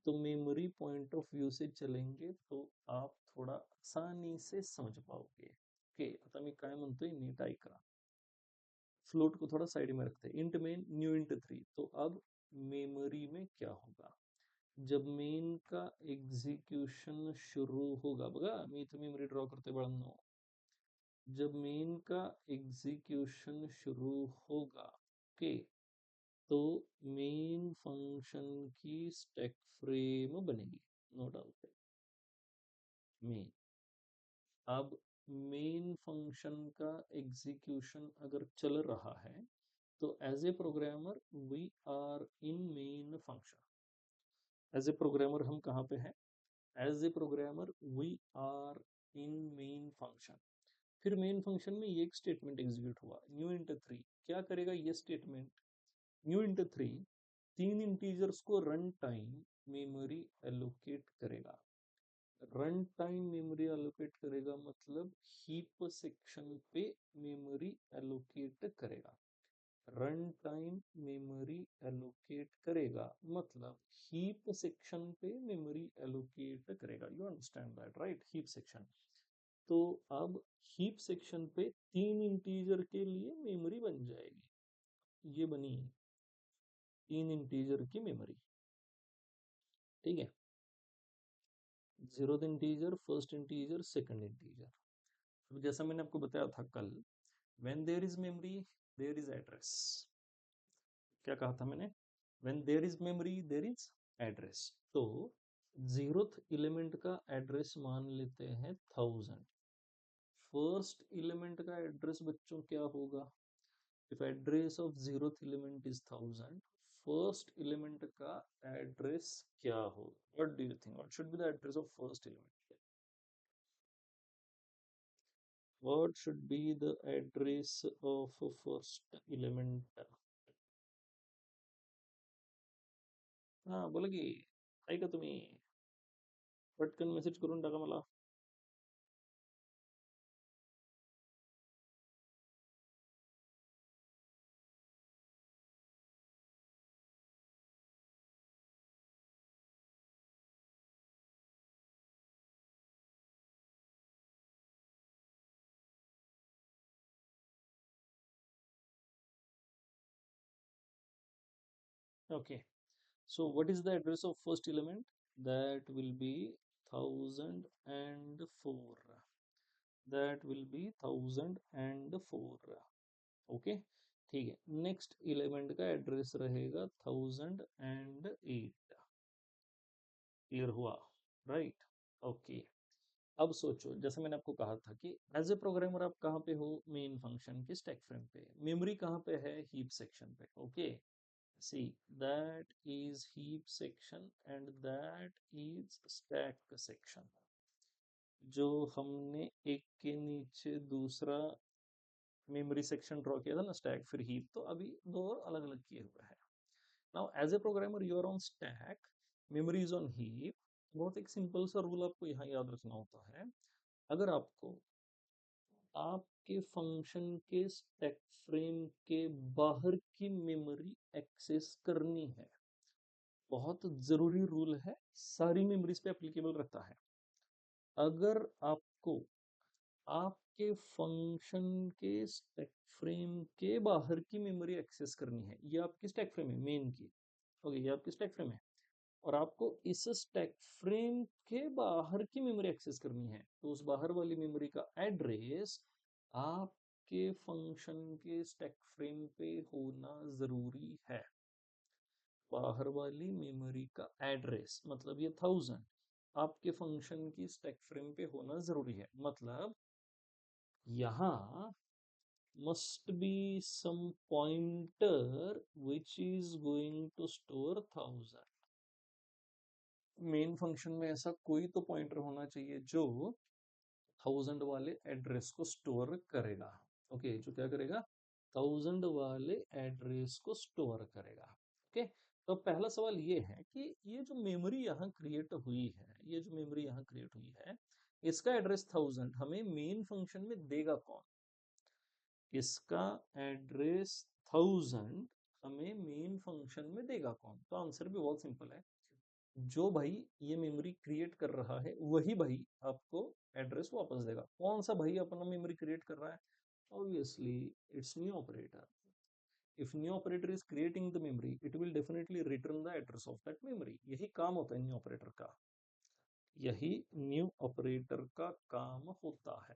तो मेमोरी पॉइंट ऑफ व्यू से चलेंगे तो आप थोड़ा आसानी से समझ पाओगे। ओके, आता मी काय म्हणतोय नीट ऐका। फ्लोट को थोड़ा साइड में रखते हैं, इंट मेन न्यू इंट 3। तो अब मेमोरी में क्या होगा, जब मेन का एग्जीक्यूशन शुरू होगा, बघा मी इथे मेमोरी ड्रॉ करते बाळांनो, जब मेन का एग्जीक्यूशन शुरू होगा, ओके, तो मेन फंक्शन की स्टैक फ्रेम बनेगी, नो डाउट। मेन, अब मेन फंक्शन का एग्जीक्यूशन अगर चल रहा है तो as a programmer we are in main function. As a programmer हम कहाँ पे हैं, as a programmer we are in main function. फिर मेन फंक्शन में ये एक स्टेटमेंट एग्जीक्यूट हुआ, न्यू इंट 3। क्या करेगा ये स्टेटमेंट, न्यू इंट 3 3 इंटीजर्स को रन टाइम मेमोरी एलोकेट करेगा। रन टाइम मेमोरी एलोकेट करेगा मतलब हीप सेक्शन पे मेमोरी एलोकेट करेगा। रन टाइम मेमोरी एलोकेट करेगा मतलब हीप सेक्शन पे मेमोरी एलोकेट करेगा। You understand that right, heap section. तो अब हीप सेक्शन पे 3 इंटीजर के लिए मेमोरी बन जाएगी, ये बनी 3 इंटीजर की मेमोरी। ठीक है, 0th integer, first integer, second integer. अब जैसा मैंने आपको बताया था कल, when there is memory there is address. क्या कहा था मैंने, when there is memory there is address. तो 0th एलिमेंट का एड्रेस मान लेते हैं 1000। फर्स्ट एलिमेंट का एड्रेस बच्चों क्या होगा? If address of 0th element is 1000, first element का एड्रेस क्या होगा? What do you think, what should be the address of first element? What should be the address of first element? हा बोला की, ऐका तुम्ही, पटकन मेसेज करून टाका मला. Okay, so what is the address of first element? That will be 1004. That will be 1004. Okay, ठीक है. नेक्स्ट एलिमेंट का एड्रेस रहेगा 1008. क्लियर हुआ? राइट. ओके. अब सोचो, जैसे मैंने आपको कहा था कि एज ए प्रोग्रामर आप कहाँ पे हो? मेन फंक्शन के स्टैक फ्रेम पे. मेमोरी कहाँ पे है? हीप सेक्शन पे. Okay, see, that is heap section and that is stack section. जो हमने एक के नीचे दूसरा मेमोरी सेक्शन ड्रॉ किया था ना, स्टैक फिर हीप, तो अभी दो अलग अलग किए हुए हैं. Now as a programmer you are on stack, memory is on heap. बहुत एक सिंपल सा रूल आपको यहाँ याद रखना होता है. अगर आपको आपके फंक्शन के स्टैक फ्रेम के बाहर की मेमोरी एक्सेस करनी है, बहुत जरूरी रूल है, सारी मेमोरीज पे एप्लीकेबल रहता है. अगर आपको आपके फंक्शन के स्टैक फ्रेम के बाहर की मेमोरी एक्सेस करनी है, ये आपकी स्टैक फ्रेम है मेन की. ओके, ये आपकी स्टैक फ्रेम है, और आपको इस स्टैक फ्रेम के बाहर की मेमोरी एक्सेस करनी है, तो उस बाहर वाली मेमोरी का एड्रेस आपके फंक्शन के स्टैक फ्रेम पे होना जरूरी है. बाहर वाली मेमोरी का एड्रेस मतलब ये 1000 आपके फंक्शन की स्टैक फ्रेम पे होना जरूरी है. मतलब यहां must be some pointer which is going to store 1000. Main function में ऐसा कोई तो पॉइंटर होना चाहिए जो 1000 वाले एड्रेस को स्टोर करेगा. ओके, जो क्या करेगा? 1000 वाले एड्रेस को स्टोर करेगा. ओके, तो पहला सवाल ये है कि ये जो मेमोरी यहाँ क्रिएट हुई है, ये जो मेमोरी यहाँ क्रिएट हुई है, इसका एड्रेस 1000 हमें मेन फंक्शन में देगा कौन? इसका एड्रेस 1000 हमें मेन फंक्शन में देगा कौन? तो आंसर भी बहुत सिंपल है. जो भाई ये मेमोरी क्रिएट कर रहा है वही भाई आपको एड्रेस वापस देगा. कौन सा भाई अपना मेमोरी क्रिएट कर रहा है? Obviously it's new operator. If new operator is creating the memory, it will definitely return the address of that memory. यही काम होता है न्यू ऑपरेटर का. यही न्यू ऑपरेटर का काम होता है.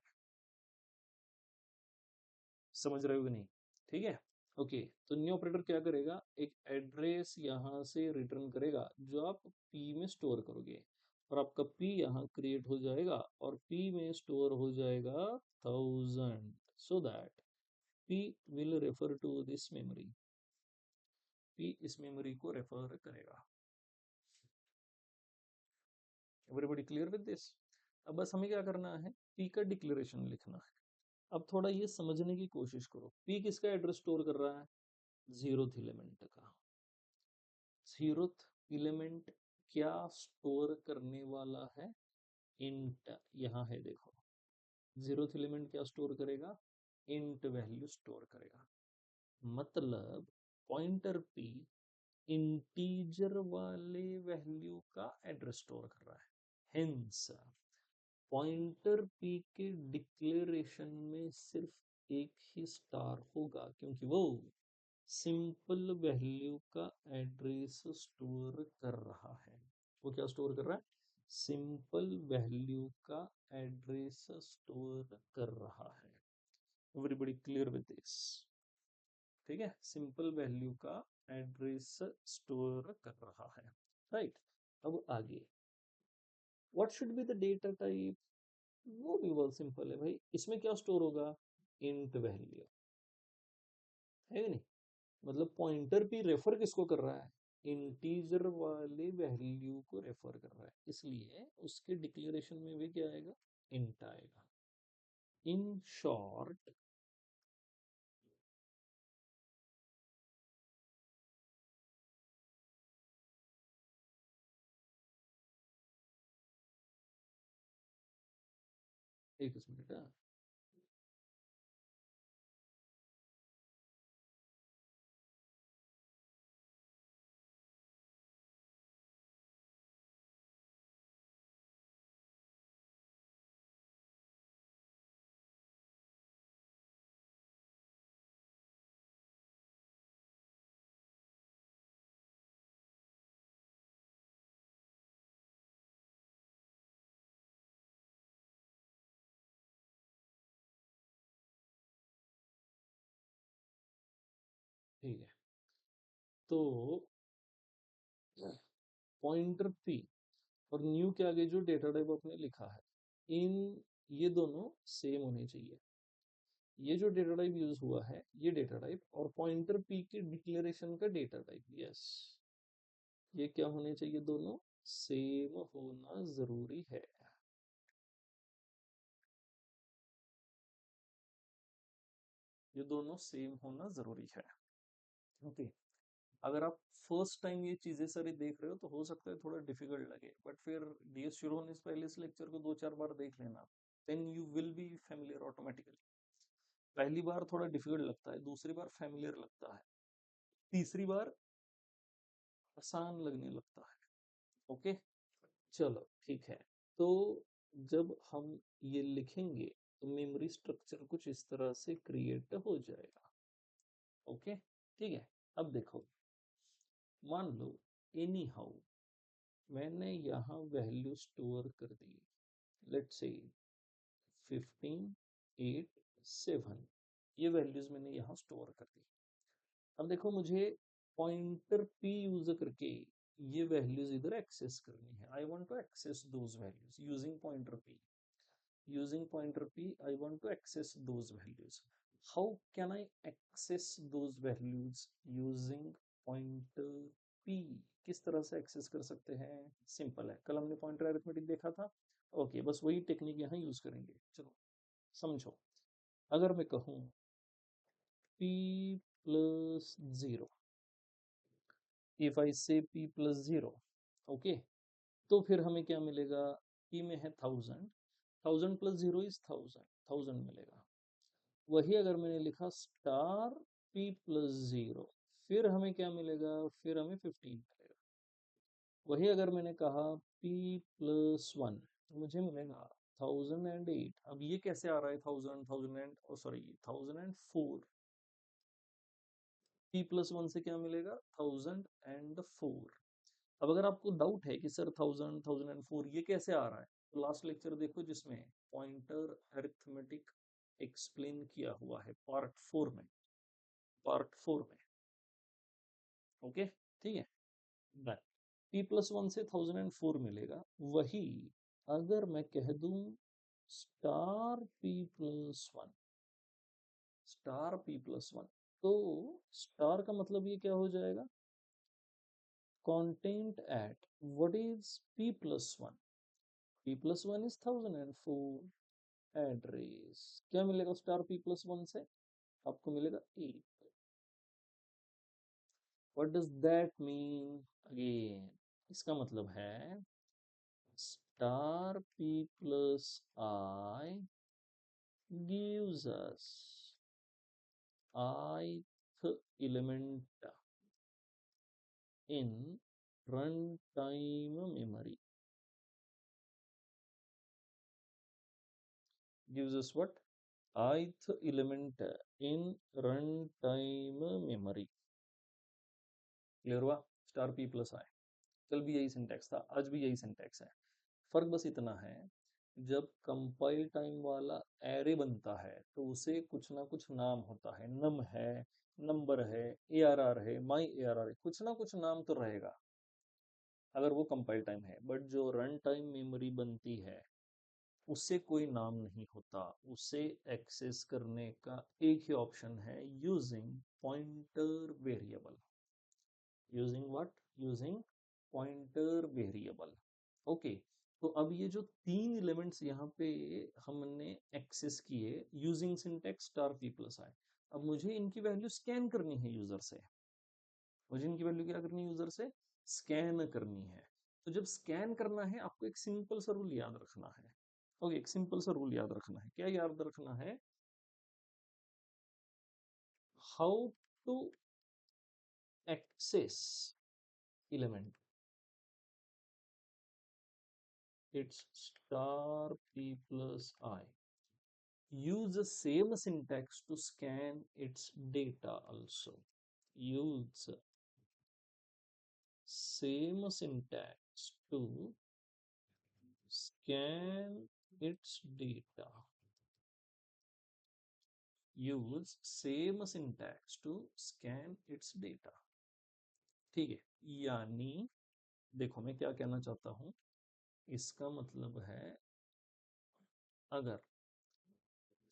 समझ रहे हो कि नहीं? ठीक है. ओके, तो न्यू ऑपरेटर क्या करेगा? एक एड्रेस यहां से रिटर्न करेगा जो आप पी में स्टोर करोगे, और आपका पी यहाँ क्रिएट हो जाएगा, और पी में स्टोर हो जाएगा 1000. So that P will refer to this memory. P इस मेमोरी को रेफर करेगा. Everybody clear with this? अब बस हमें क्या करना है? पी का डिक्लेरेशन लिखना है. अब थोड़ा ये समझने की कोशिश करो, पी किसका एड्रेस स्टोर कर रहा है? 0th एलिमेंट का. 0th एलिमेंट क्या स्टोर करने वाला है? इंट. यहाँ है देखो, 0th एलिमेंट क्या स्टोर करेगा? इंट वैल्यू स्टोर करेगा. मतलब पॉइंटर पी इंटीजर वाले वैल्यू का एड्रेस स्टोर कर रहा है. हेंस पॉइंटर पी के डिक्लेरेशन में सिर्फ एक ही स्टार होगा, क्योंकि वो सिंपल वैल्यू का एड्रेस स्टोर कर रहा है. वो क्या स्टोर कर रहा है? सिंपल वैल्यू का एड्रेस स्टोर कर रहा है. Everybody clear with this? ठीक है, सिंपल वैल्यू का एड्रेस स्टोर कर रहा है. राइट। अब आगे, what should be the data type, वो भी बहुत सिंपल है भाई, इसमें क्या स्टोर होगा, इंट वैल्यू, है कि नहीं। मतलब पॉइंटर भी रेफर किसको कर रहा है, इंटीजर वाले वैल्यू को रेफर कर रहा है, इसलिए उसके डिक्लेरेशन में भी क्या आएगा, इंट आएगा। इन शॉर्ट, एक मिनट, ठीक है। तो पॉइंटर पी और न्यू के आगे जो डेटा टाइप आपने लिखा है, इन ये दोनों सेम होने चाहिए। ये जो डेटा टाइप यूज हुआ है, ये डेटा टाइप और पॉइंटर पी के डिक्लेरेशन का डेटा टाइप, यस, ये क्या होने चाहिए, दोनों सेम होना जरूरी है। ये दोनों सेम होना जरूरी है। ओके। अगर आप फर्स्ट टाइम ये चीजें सारी देख रहे हो तो हो सकता है थोड़ा डिफिकल्ट लगे, बट फिर डीएस शुरू होने से पहले इस लेक्चर को 2-4 बार देख लेना, then you will be familiar automatically. पहली बार थोड़ा डिफिकल्ट लगता है, दूसरी बार फेमिलियर लगता है, तीसरी बार आसान लगने लगता है। ओके, चलो ठीक है। तो जब हम ये लिखेंगे तो मेमोरी स्ट्रक्चर कुछ इस तरह से क्रिएट हो जाएगा। ओके, ठीक है। अब देखो, मान लो एनी हाउ मैंने यहाँ वैल्यू स्टोर कर दी, लेट्स से 15, 8, 7, ये वैल्यूज मैंने यहाँ स्टोर कर दी। अब देखो, मुझे पॉइंटर p यूज करके ये वैल्यूज इधर एक्सेस करनी है। I want to access those values using pointer p, using pointer p I want to access those values. How can I access those values using pointer p? किस तरह से access कर सकते हैं, सिंपल है, कल हमने पॉइंटर अरिथमेटिक देखा था। ओके, बस वही टेक्निक यहाँ यूज करेंगे, चलो समझो। अगर मैं कहूँ p plus 0, if I say p plus 0, okay, तो फिर हमें क्या मिलेगा, p में है 1000, 1000 प्लस 0 इज 1000, 1000 मिलेगा। वही अगर मैंने लिखा स्टार p प्लस 0, फिर हमें क्या मिलेगा, फिर हमें 15 मिलेगा। वही अगर मैंने कहा p प्लस 1, तो मुझे मिलेगा 1008। अब ये कैसे आ रहा है, 1000, 1000 एंड सॉरी 1004, p प्लस 1 से क्या मिलेगा, 1004। अब अगर आपको डाउट है कि सर 1000, 1004 ये कैसे आ रहा है, तो लास्ट लेक्चर देखो जिसमें पॉइंटर अरिथमेटिक एक्सप्लेन किया हुआ है, पार्ट 4 में। ओके, ठीक है, डन। p प्लस 1 से 1004 मिलेगा। वही अगर मैं कह दूं star p plus 1, star p plus 1, तो स्टार का मतलब ये क्या हो जाएगा, content at what is p plus 1, p plus 1 is 1004, address क्या मिलेगा स्टार p प्लस 1 से, आपको मिलेगा 8। What does that mean, again इसका मतलब है star p plus I gives us ith element in runtime memory, gives us what, ith element in runtime memory। Clear हुआ, star p plus आई, कल भी यही सिंटैक्स था, आज भी यही सिंटैक्स है। फर्क बस इतना है, जब कंपाइल टाइम वाला एरे बनता है तो उसे कुछ ना कुछ नाम होता है, नम है, नंबर है, ARR है, माई ARR है, कुछ ना कुछ नाम तो रहेगा। अगर वो कंपाइल टाइम है, बट जो रन टाइम मेमोरी बनती है उससे कोई नाम नहीं होता। उसे एक्सेस करने का एक ही ऑप्शन है, using pointer variable. Using what? Using pointer variable. Okay, तो अब ये जो तीन एलिमेंट्स यहाँ पे हमने एक्सेस किए using syntax star P plus i, अब मुझे इनकी वैल्यू स्कैन करनी है यूजर से। मुझे इनकी वैल्यू क्या करनी है? यूजर से स्कैन करनी है। तो जब स्कैन करना है आपको एक सिंपल सा रूल याद रखना है। ओके, एक सिंपल सा रूल याद रखना है। क्या याद रखना है? How to access element, it's star p plus I. Use the same syntax to scan its data also. Use same syntax to scan its data. Use same syntax to scan its data. ठीक है, यानी देखो मैं क्या कहना चाहता हूं, इसका मतलब है अगर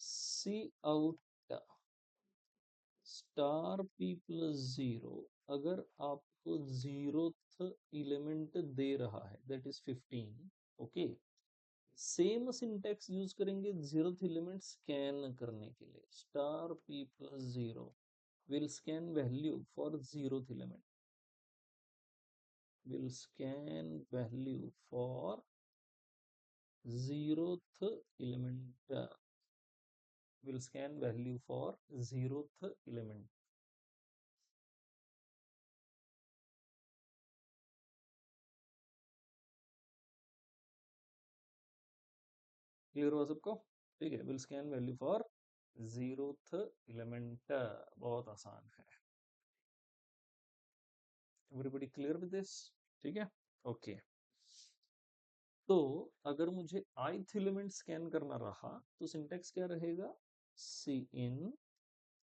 cout star P plus zero अगर आपको जीरोथ एलिमेंट दे रहा है, that is 15, okay, same syntax use करेंगे जीरोथ एलिमेंट स्कैन करने के लिए। Star P plus zero will scan value for zeroth element, will scan value for zeroth element, will scan value for zeroth element. Clear हुआ सबको? ठीक है, will scan value for zeroth element. बहुत आसान है। Everybody clear with this? ठीक है, okay. तो अगर मुझे ith एलिमेंट स्कैन करना रहा तो सिंटेक्स क्या रहेगा? सी इन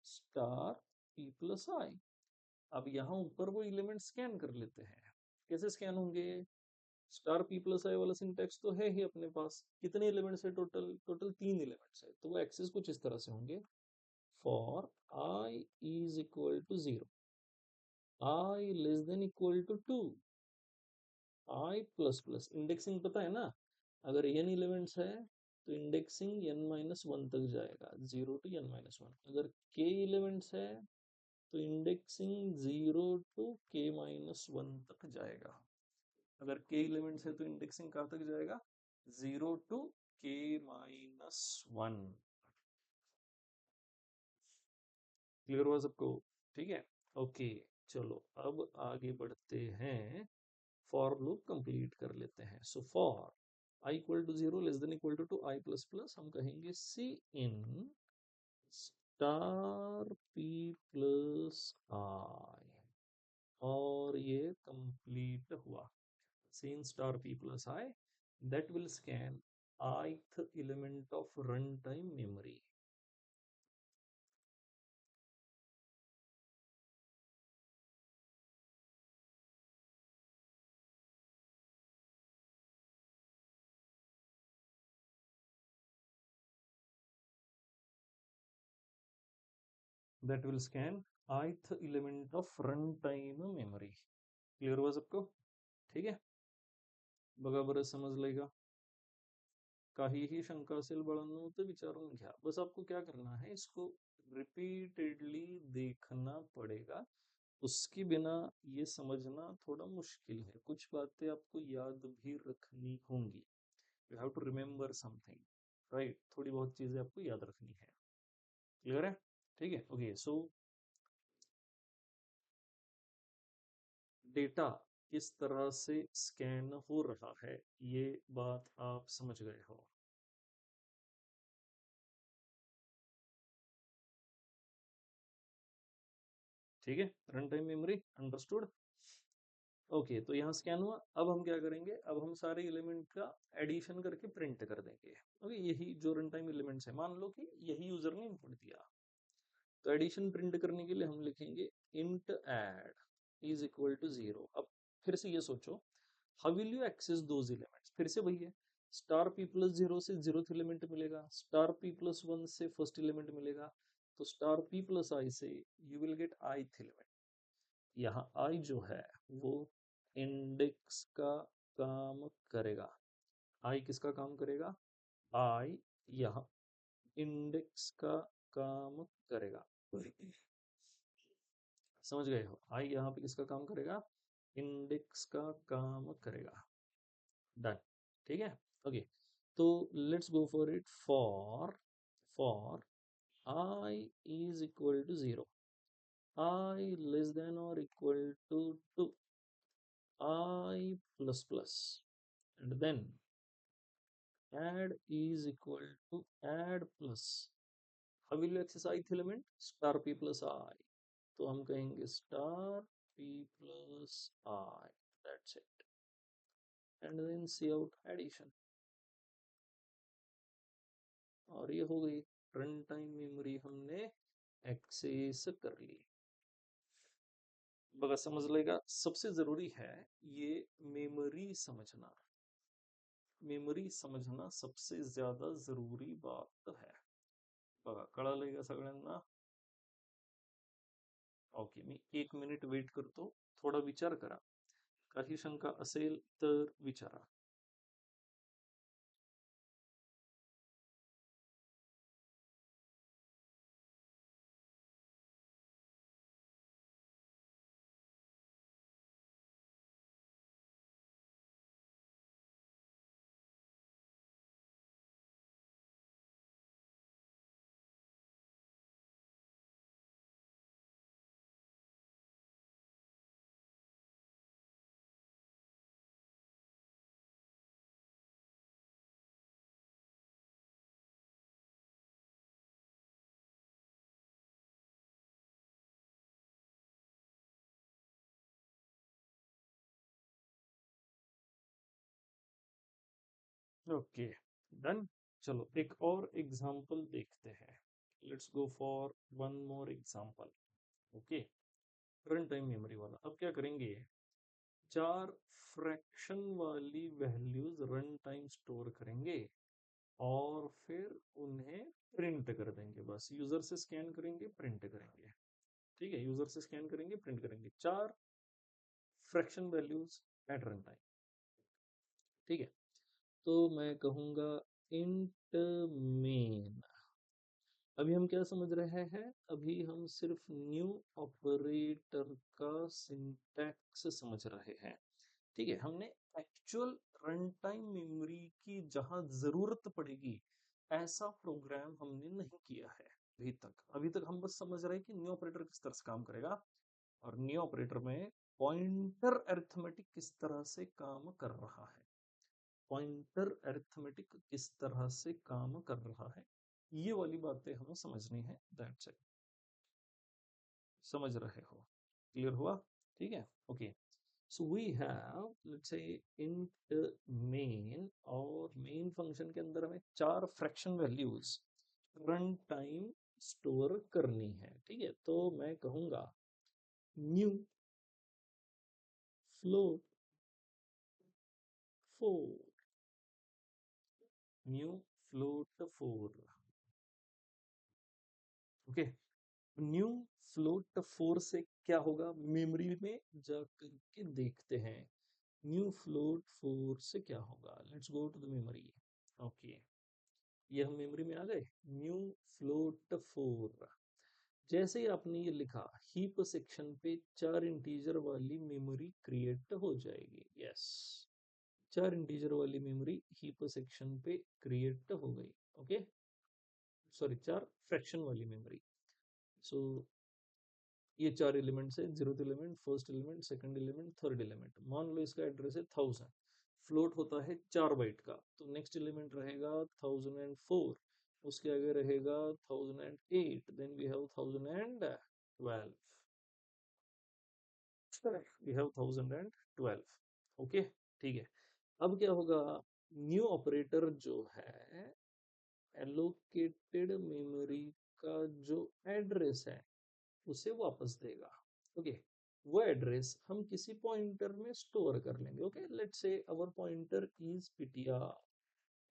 स्टार पी प्लस आई। अब यहाँ ऊपर वो एलिमेंट स्कैन कर लेते हैं। कैसे स्कैन होंगे? स्टार पी प्लस आई वाला सिंटेक्स तो है ही अपने पास। कितने एलिमेंट्स है? टोटल टोटल 3 एलिमेंट्स है, तो वो एक्सेस कुछ इस तरह से होंगे। For I is equal to 0, I less than equal to 2, I plus plus, indexing पता है ना? अगर n एलिमेंट्स है तो इंडेक्सिंग n माइनस वन तक जाएगा, 0 to n माइनस वन। अगर k एलिमेंट्स है तो indexing 0 to k minus one तक जाएगा। अगर k एलिमेंट्स है तो इंडेक्सिंग कहाँ तक जाएगा? 0 to k minus one. Clear हुआ सबको? ठीक है, ओके। चलो अब आगे बढ़ते हैं, फॉर लूप कंप्लीट कर लेते हैं। So for i equal to zero less than equal to i plus plus, हम कहेंगे cin star P plus i, और ये कंप्लीट हुआ। Cin star P plus i, that will scan ith element of runtime memory. That will scan ith element of runtime memory. Clear हुआ सबको? ठीक है, बघा बरं समजलंय का? काहीही शंका असेल बाळांनो तर विचारून घ्या। बस आपको क्या करना है, इसको रिपीटेडली देखना पड़ेगा। उसके बिना ये समझना थोड़ा मुश्किल है। कुछ बातें आपको याद भी रखनी होंगी। You have to remember something, right? थोड़ी बहुत चीजें आपको याद रखनी है। क्लियर है? ठीक है, ओके। सो डेटा किस तरह से स्कैन हो रहा है, ये बात आप समझ गए हो। ठीक है, run time memory understood. Okay, तो यहाँ स्कैन हुआ। अब हम क्या करेंगे? अब हम सारे एलिमेंट का एडिशन करके प्रिंट कर देंगे। ओके, यही जो रन टाइम एलिमेंट्स है, मान लो कि यही यूजर ने इनपुट दिया, तो एडिशन प्रिंट करने के लिए हम लिखेंगे int add is equal to zero. अब फिर से ये सोचो, how will you access those elements? फिर से वही है, स्टार p प्लस जीरो से जीरोथ एलिमेंट मिलेगा, स्टार p प्लस वन से फर्स्ट एलिमेंट मिलेगा, तो स्टार p प्लस आई से you will get ith element. यहाँ i जो है वो इंडेक्स का काम करेगा। i किसका काम करेगा? i यहाँ इंडेक्स का काम करेगा। समझ गए हो? i यहाँ पे किसका काम करेगा? इंडेक्स का काम करेगा। डन, ठीक है। ओके, तो let's go for it. For i is equal to 0, i less than or equal to 2, i plus plus, and then add is equal to add plus। how will you access ith element? Star p plus I, तो हम कहेंगे star p plus I, that's it, and then see out addition। और ये हो गई run time memory हमने access कर ली। बगा समझ लेगा, सबसे जरूरी है ये मेमोरी समझना। मेमोरी समझना सबसे ज्यादा जरूरी बात है। बघा कळालंय का सगळ्यांना? ओके, मी 1 मिनिट वेट करतो, थोडा विचार करा, काही शंका असेल तर विचारा। Okay, done. चलो एक और एग्जांपल देखते हैं। Let's go for one more example. Okay, run time memory वाला। अब क्या करेंगे, 4 फ्रैक्शन वाली वैल्यूज रन टाइम स्टोर करेंगे और फिर उन्हें प्रिंट कर देंगे। बस यूजर से स्कैन करेंगे, प्रिंट करेंगे। ठीक है, यूजर से स्कैन करेंगे, प्रिंट करेंगे, 4 fraction values at run time. ठीक है, तो मैं कहूंगा इंट मेन। अभी हम क्या समझ रहे हैं? अभी हम सिर्फ न्यू ऑपरेटर का सिंटैक्स समझ रहे हैं। ठीक है, हमने एक्चुअल रन टाइम मेमोरी की जहां जरूरत पड़ेगी ऐसा प्रोग्राम हमने नहीं किया है अभी तक। अभी तक हम बस समझ रहे हैं कि न्यू ऑपरेटर किस तरह से काम करेगा, और न्यू ऑपरेटर में पॉइंटर अरिथमेटिक किस तरह से काम कर रहा है। पॉइंटर अरिथमेटिक किस तरह से काम कर रहा है, ये वाली बातें हमें समझनी है। That's it. समझ रहे हो? क्लियर हुआ? ठीक है, okay. So we have let's say int main, और मेन फंक्शन के अंदर हमें 4 fraction values run time store करनी है। ठीक है, तो मैं कहूंगा new float 4, new float 4। Okay, new float 4 से क्या होगा, मेमोरी में जाकर के देखते हैं। न्यू फ्लोट 4 से क्या होगा? Let's go to the memory. Okay, ये हम मेमोरी में आ गए। न्यू फ्लोट 4, जैसे ही आपने ये लिखा, हीप सेक्शन पे 4 इंटीजर वाली मेमोरी क्रिएट हो जाएगी। यस, 4 इंटीजर वाली मेमोरी हीप सेक्शन पे क्रिएट हो गई। ओके, सॉरी, 4 फ्रैक्शन वाली मेमोरी। सो ये 4 एलिमेंट्स है, zeroth element, first element, second element, third element. मान लो इसका एड्रेस है 1000, फ्लोट होता है 4 बाइट का, तो नेक्स्ट एलिमेंट रहेगा 1004, उसके आगे रहेगा 1008, then we have 1012, we have 1012। Okay, ठीक है। अब क्या होगा, न्यू ऑपरेटर जो है एलोकेटेड मेमोरी का जो एड्रेस है उसे वापस देगा। ओके, वो एड्रेस हम किसी पॉइंटर में स्टोर कर लेंगे। Okay, let's say our pointer is ptr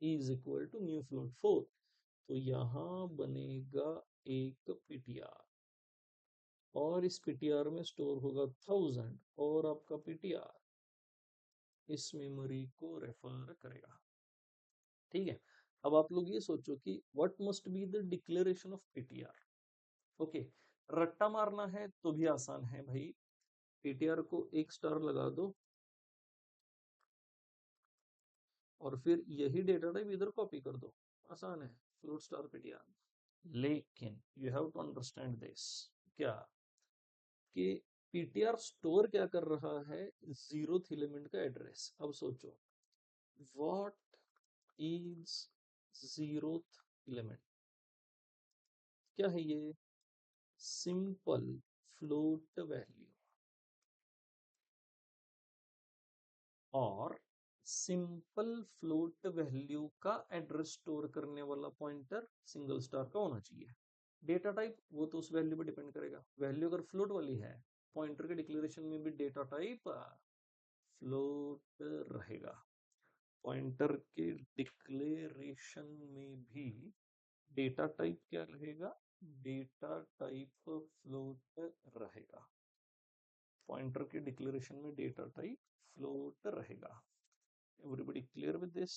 is equal to new float 4, तो यहाँ बनेगा एक ptr और इस ptr में स्टोर होगा 1000 और आपका ptr इस मेमोरी को रेफर करेगा। ठीक है, अब आप लोग ये सोचो कि what must be the declaration of ptr। Okay, रट्टा मारना है तो भी आसान है भाई, ptr को एक स्टार लगा दो और फिर यही डेटा टाइप इधर कॉपी कर दो, आसान है, फ्लोट स्टार ptr। लेकिन you have to understand this, क्या कि ptr स्टोर क्या कर रहा है, जीरोथ एलिमेंट का एड्रेस। अब सोचो व्हाट इज जीरोथ एलिमेंट, क्या है ये, सिंपल फ्लोट वैल्यू और सिंपल फ्लोट वैल्यू का एड्रेस स्टोर करने वाला पॉइंटर सिंगल स्टार का होना चाहिए। डेटा टाइप वो तो उस वैल्यू पे डिपेंड करेगा, वैल्यू अगर फ्लोट वाली है, पॉइंटर के डिक्लेरेशन में भी डेटा टाइप फ्लोट रहेगा, पॉइंटर के डिक्लेरेशन में भी डेटा टाइप क्या रहेगा, डेटा टाइप फ्लोट रहेगा, पॉइंटर के डिक्लेरेशन में डेटा टाइप फ्लोट रहेगा। Everybody clear with this?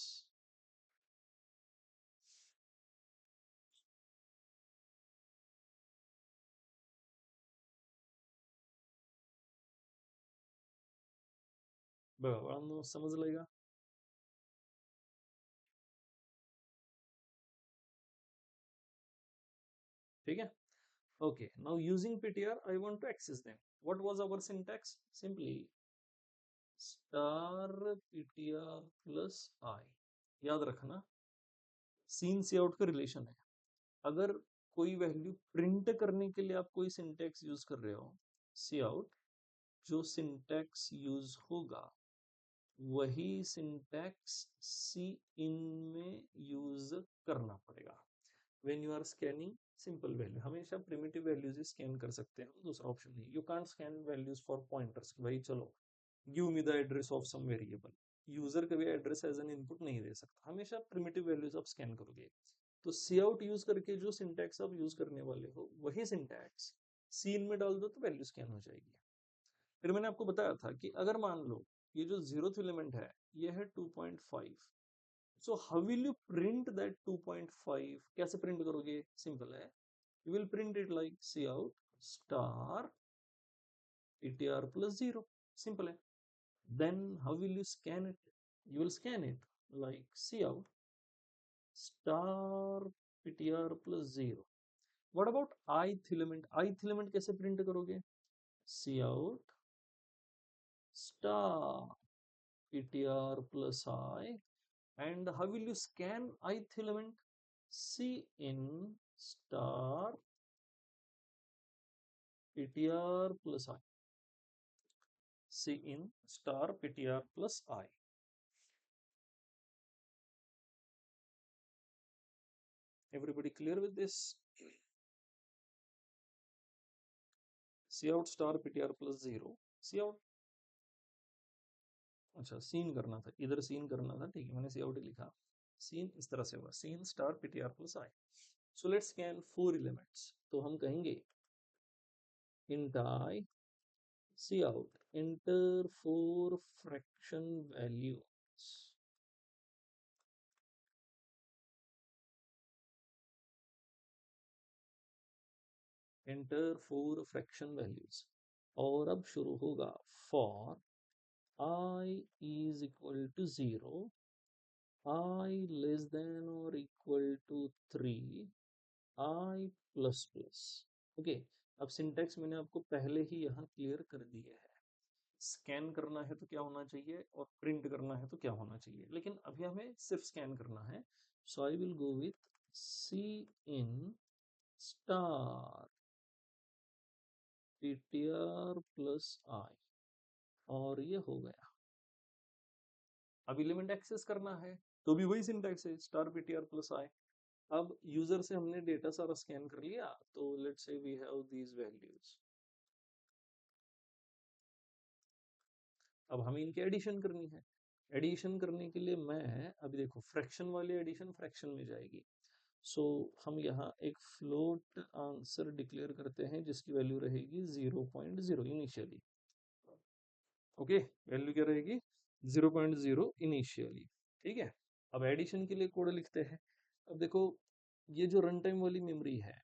भगवान समझ लेगा। ठीक है, okay, now using ptr I want to access them, what was our syntax, simply star ptr plus I। याद रखना सीन सी आउट का रिलेशन है, अगर कोई वैल्यू प्रिंट करने के लिए आप कोई सिंटेक्स यूज कर रहे हो, सी आउट जो सिंटेक्स यूज होगा वही सिंटेक्स सी इन में यूज करना पड़ेगा। When you are scanning simple value, हमेशा प्रिमिटिव वैल्यूज ही स्कैन कर सकते हैं, दूसरा ऑप्शन नहीं। You can't scan values for pointers, भाई चलो give me the address of some variable, user कभी एड्रेस एज एन इनपुट नहीं दे सकता, हमेशा प्रिमिटिव वैल्यूज आप स्कैन करोगे। तो सी आउट यूज करके जो सिंटैक्स आप यूज करने वाले हो वही सिंटैक्स सीन में डाल दो तो वैल्यू स्कैन हो जाएगी। फिर मैंने आपको बताया था कि अगर मान लो ये जो जीरोथ एलिमेंट है ये है 2.5, so how will you print that 2.5, कैसे प्रिंट करोगे, सिंपल है, you will print it like cout star ptr plus 0, simple है। then how will you scan it, you will scan it like cout star ptr plus 0। what about ith element, ith element कैसे print करोगे, cout star ptr plus I। and how will you scan ith element, cin star ptr plus I, cin star ptr plus I। everybody clear with this? cout star ptr plus 0, cout, अच्छा scene करना था, इधर scene करना था, ठीक है मैंने cout ही लिखा, सीन इस तरह से हुआ, cin star ptr plus I। So let's scan 4 elements, तो हम कहेंगे int I cout enter 4 fraction values, enter 4 fraction values। और अब शुरू होगा for I is equal to 0, I less than or equal to 3, I plus plus. Okay, अब syntax मैंने आपको पहले ही यहाँ क्लियर कर दिया है, स्कैन करना है तो क्या होना चाहिए और प्रिंट करना है तो क्या होना चाहिए, लेकिन अभी हमें सिर्फ स्कैन करना है। So I will go with cin star ptr plus i और ये हो गया। अब एलिमेंट एक्सेस करना है तो भी वही सिंटेक्स है, स्टार ptr प्लस आई। अब यूजर से हमने डेटा सारा स्कैन कर लिया, तो let's say we have these values, अब हमें इनकी एडिशन करनी है। एडिशन करने के लिए मैं अभी देखो फ्रैक्शन वाली एडिशन फ्रैक्शन में जाएगी। सो हम यहाँ एक फ्लोट आंसर डिक्लेयर करते हैं जिसकी वैल्यू रहेगी 0.0 इनिशियली। ओके, वैल्यू क्या रहेगी 0.0 इनिशियली। ठीक है, अब एडिशन के लिए कोड लिखते हैं। अब देखो ये जो रन टाइम वाली मेमोरी है,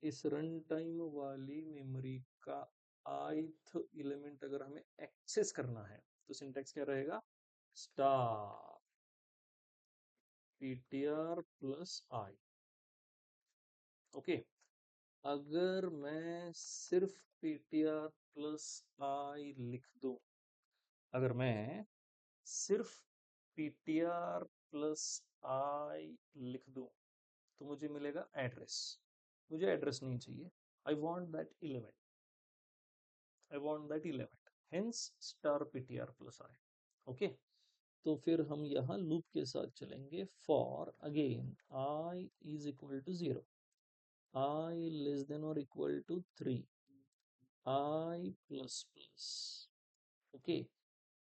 इस रन टाइम वाली मेमोरी का ith एलिमेंट अगर हमें एक्सेस करना है तो सिंटैक्स क्या रहेगा, star ptr plus I. Okay, अगर मैं सिर्फ ptr प्लस आई लिख दूं, अगर मैं सिर्फ ptr प्लस आई लिख दूं तो मुझे मिलेगा एड्रेस। मुझे एड्रेस नहीं चाहिए, I want that element, I want that element, hence star ptr plus I. Okay, तो फिर हम यहाँ लूप के साथ चलेंगे। For again I is equal to 0, I less than और equal to 3, I plus plus. Okay,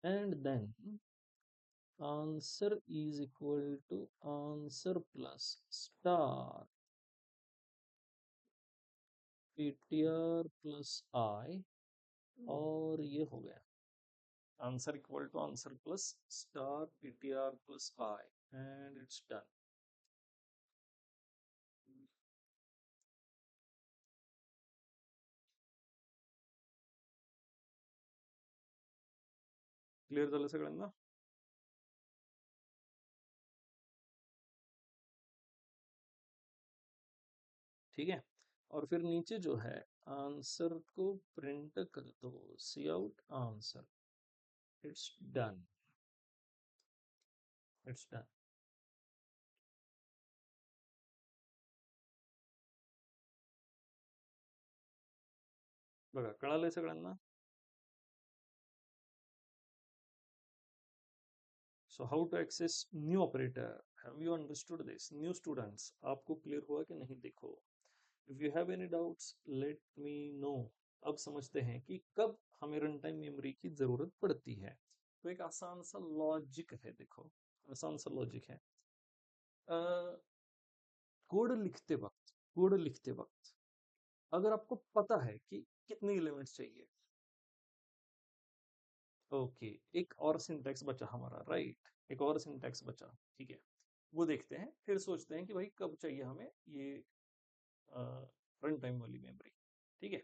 and then answer is equal to answer plus star ptr plus I, और ये हो गया answer equal to answer plus star ptr plus I, and it's done. Clear झालं सगळ्यांना? ठीक है, और फिर नीचे जो है आंसर को प्रिंट कर दो, cout answer, it's done, it's done. बघा कळालंय सगळ्यांना? So how to access new operator? Have you understood this? New students, आपको क्लियर हुआ कि नहीं? देखो, if you have any doubts, let me know. अब समझते हैं कि कब हमें रन टाइम मेमोरी की जरूरत पड़ती है। तो एक आसान सा लॉजिक है, देखो आसान सा लॉजिक है। कोड लिखते वक्त अगर आपको पता है कि कितने एलिमेंट्स चाहिए, ओके, एक और सिंटैक्स बचा हमारा, राइट, एक और सिंटैक्स बचा, ठीक है, वो देखते हैं, फिर सोचते हैं कि भाई कब चाहिए हमें ये रन टाइम वाली मेमोरी। ठीक है,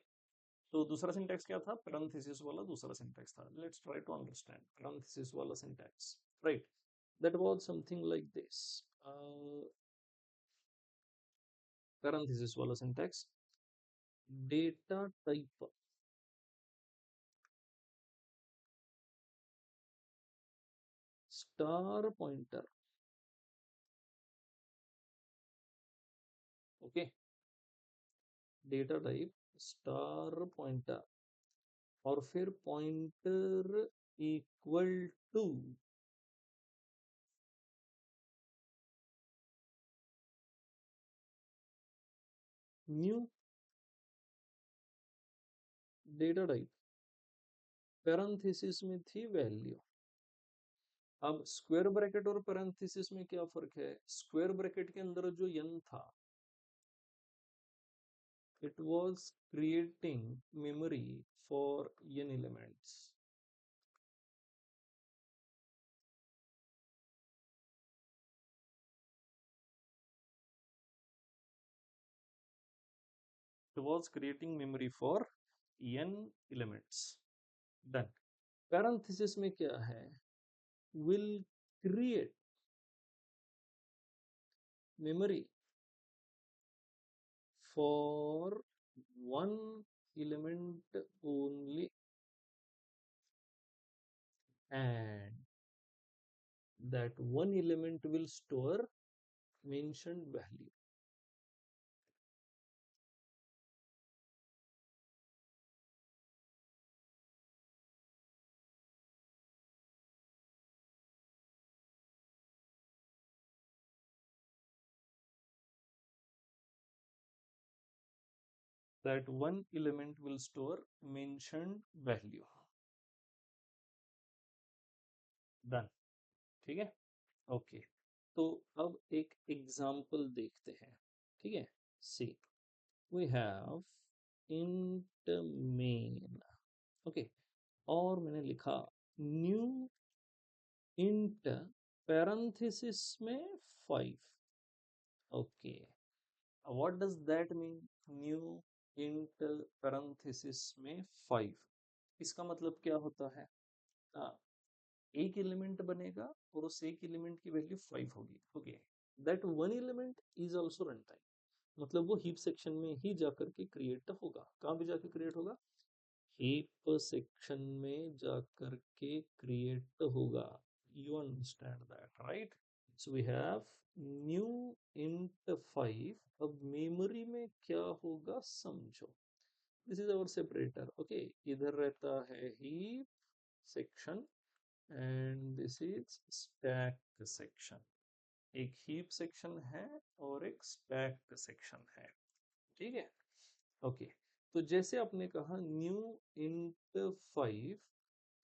तो दूसरा सिंटैक्स क्या था, पैरेंथेसिस वाला दूसरा सिंटैक्स था। Let's try to understand parenthesis वाला syntax, right, that was something like this. Parenthesis वाला syntax, data type star pointer, okay, data type star pointer, और फिर pointer equal to new data type, parenthesis में थी value. अब square bracket और parenthesis में क्या फर्क है, स्क्वायर ब्रैकेट के अंदर जो n था, it was creating memory for n elements, it was creating memory for n elements. Done. Parenthesis में क्या है, will create memory for one element only, and that one element will store mentioned value. That one element will store mentioned value. Done. ठीक है, okay. तो अब एक example देखते हैं। ठीक है, see we have int main. Okay, और मैंने लिखा न्यू इंट पैरेंथेसिस में 5। Okay, what does that mean? New int parenthesis में 5, इसका मतलब क्या होता है? हाँ, एक एलिमेंट बनेगा और उस एक एलिमेंट की वैल्यू 5 होगी। Okay, that one element is also run time, मतलब वो हीप सेक्शन में ही जाकर के क्रिएट होगा। कहाँ पे जाकर क्रिएट होगा? हीप सेक्शन में जाकर के क्रिएट होगा। You understand that, right? So we have new int 5। अब मेमोरी में क्या होगा समझो। This is our separator. Okay, इधर रहता है heap section and this is stack section. एक हीप सेक्शन है और एक स्टैक सेक्शन है। ठीक है, ओके। तो जैसे आपने कहा न्यू इंट 5,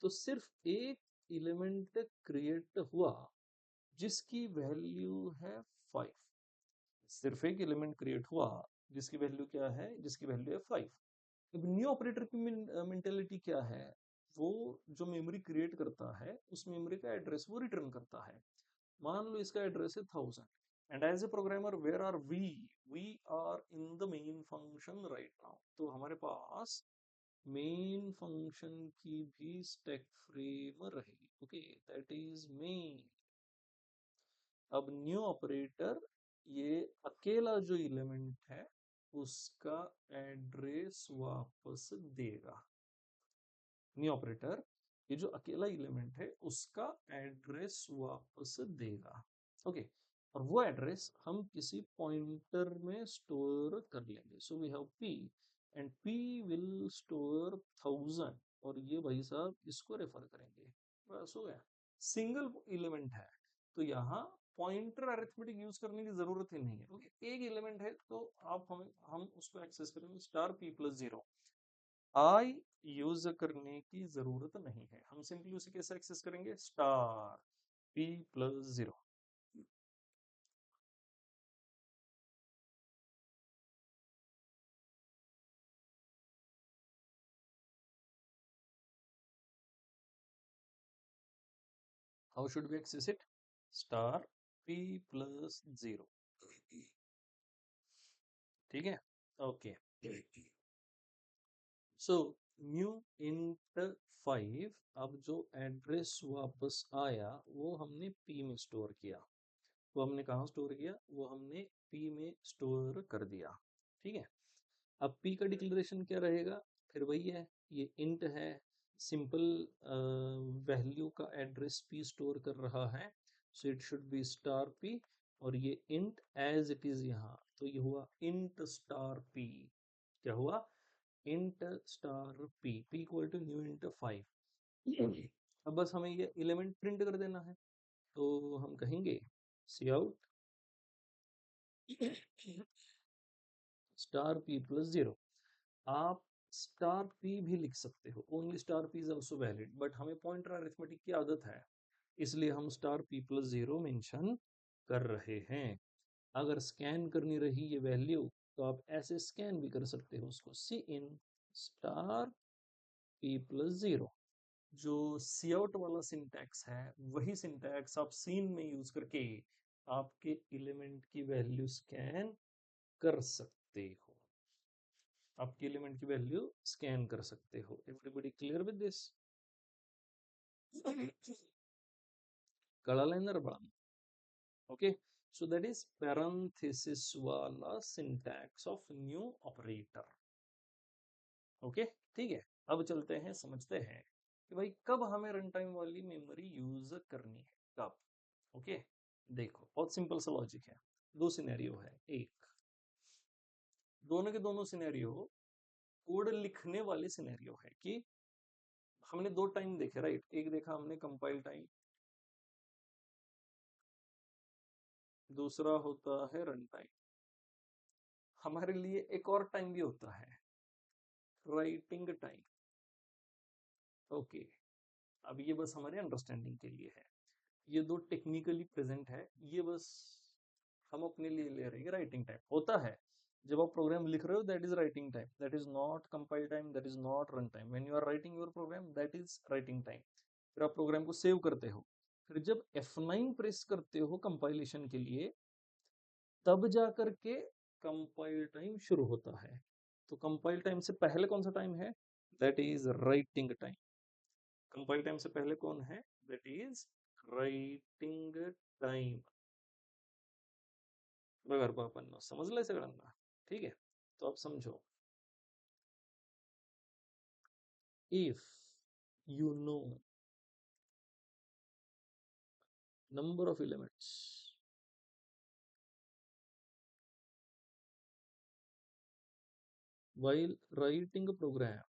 तो सिर्फ एक एलिमेंट क्रिएट हुआ जिसकी वैल्यू है 5। सिर्फ एक एलिमेंट क्रिएट हुआ जिसकी वैल्यू क्या है? जिसकी वैल्यू है 5। अब न्यू ऑपरेटर की मेंटेलिटी क्या है? वो जो मेमोरी क्रिएट करता है उस मेमोरी का एड्रेस वो रिटर्न करता है। मान लो इसका एड्रेस है 1000, and as a programmer where are we are in the main function right now. तो हमारे पास मेन फंक्शन की भी स्टैक फ्रेम रहेगी। Okay, that is main. अब न्यू ऑपरेटर ये अकेला जो एलिमेंट है उसका एड्रेस वापस देगा। न्यू ऑपरेटर ये जो अकेला एलिमेंट है उसका एड्रेस वापस देगा। ओके, और वो एड्रेस हम किसी पॉइंटर में स्टोर कर लेंगे। So we have P and P will store 1000, और ये भाई साहब इसको रेफर करेंगे। बस हो गया, सिंगल एलिमेंट है तो यहाँ पॉइंटर अरिथमेटिक यूज करने की जरूरत ही नहीं है। ओके, एक एलिमेंट है तो आप हम उसको एक्सेस करेंगे स्टार पी प्लस 0। आई यूज करने की जरूरत नहीं है, हम सिंपली उसे कैसे एक्सेस करेंगे? Star P plus 0। How should we access it? Star P plus 0। ठीक है, ओके। सो न्यू इंट 5, अब जो एड्रेस वापस आया वो हमने पी में स्टोर किया। वो हमने कहाँ स्टोर किया? वो हमने पी में स्टोर कर दिया। ठीक है, अब पी का डिक्लेरेशन क्या रहेगा? फिर वही है, ये इंट है, सिंपल वैल्यू का एड्रेस पी स्टोर कर रहा है, so it should be star P. और ये इंट एज इट इज यहाँ, तो ये हुआ इंट स्टार पी। क्या हुआ? Int star P, P equal to new int 5। अब बस हमें ये एलिमेंट प्रिंट कर देना है, तो हम कहेंगे सी आउट स्टार पी प्लस 0। आप स्टार पी भी लिख सकते हो, only star P is also valid, but हमें पॉइंटर अरिथमेटिक की आदत है इसलिए हम स्टार पी प्लस 0 मेंशन कर रहे हैं। अगर स्कैन करनी रही ये वैल्यू तो आप ऐसे स्कैन भी कर सकते हो उसको, सी इन स्टार पी प्लस 0। जो सी आउट वाला सिंटैक्स है वही सिंटैक्स आप सीन में यूज करके आपके एलिमेंट की वैल्यू स्कैन कर सकते हो। आपके एलिमेंट की वैल्यू स्कैन कर सकते हो। Everybody clear with this? कड़ा लाइनर बड़ा। Okay, so that is parenthesis वाला syntax of new operator. Okay, ठीक है। अब चलते हैं, समझते हैं कि भाई कब हमें रन टाइम वाली मेमोरी यूज करनी है, कब। ओके, देखो बहुत सिंपल सा लॉजिक है। दो सिनेरियो है, एक दोनों के दोनों सिनेरियो कोड लिखने वाले सिनेरियो है कि हमने दो टाइम देखे, राइट? एक देखा हमने कंपाइल टाइम, दूसरा होता है रन टाइम। हमारे लिए एक और टाइम भी होता है, राइटिंग टाइम। ओके, अब ये बस हमारे अंडरस्टैंडिंग के लिए है। ये दो टेक्निकली प्रेजेंट है, ये बस हम अपने लिए ले रहे हैं। राइटिंग टाइम होता है जब आप प्रोग्राम लिख रहे हो, that is writing time, that is not compile time, that is not run time. When you are writing your program, that is writing time. फिर आप प्रोग्राम को सेव करते हो, फिर जब F9 प्रेस करते हो कंपाइलेशन के लिए, तब जा करके कंपाइल टाइम शुरू होता है। तो कंपाइल टाइम से पहले कौन सा टाइम है? That is writing time. Compile time से पहले कौन है? That is writing time. बघा आपण समजलंय सगळ्यांना? ठीक है, तो आप समझो, if you know number of elements while writing a program,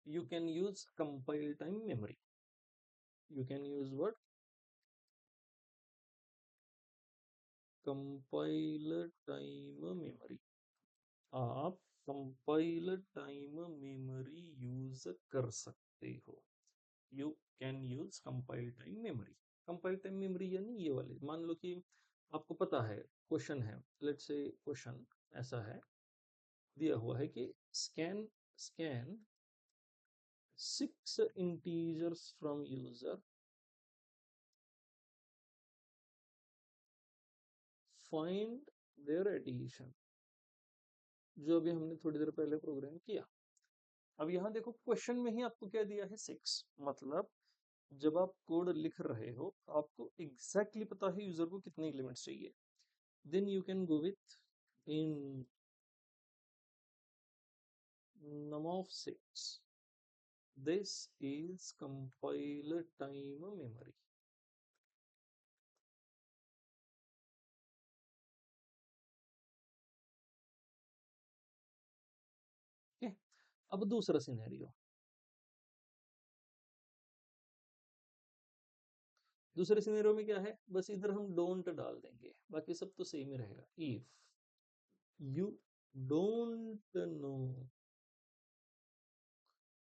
you can use compile time memory. You can use what? Compile time memory. आप कंपाइल टाइम मेमोरी यूज कर सकते हो। You can use compile time memory. Compile time memory यानी ये वाले, मान लो कि आपको पता है क्वेश्चन है, लेट्स से क्वेश्चन ऐसा है, दिया हुआ है कि scan scan 6 integers from user, find their addition, जो अभी हमने थोड़ी देर पहले प्रोग्राम किया। अब यहाँ देखो क्वेश्चन में ही आपको क्या दिया है? 6। मतलब जब आप कोड लिख रहे हो, आपको एग्जैक्टली पता है यूजर को कितने एलिमेंट्स चाहिए। Then you can go with in num of 6. This is compiler time memory. Okay? अब दूसरा सिनेरियो, दूसरे सिनेरियो में क्या है? बस इधर हम डोंट डाल देंगे, बाकी सब तो सेम ही रहेगा। If you don't know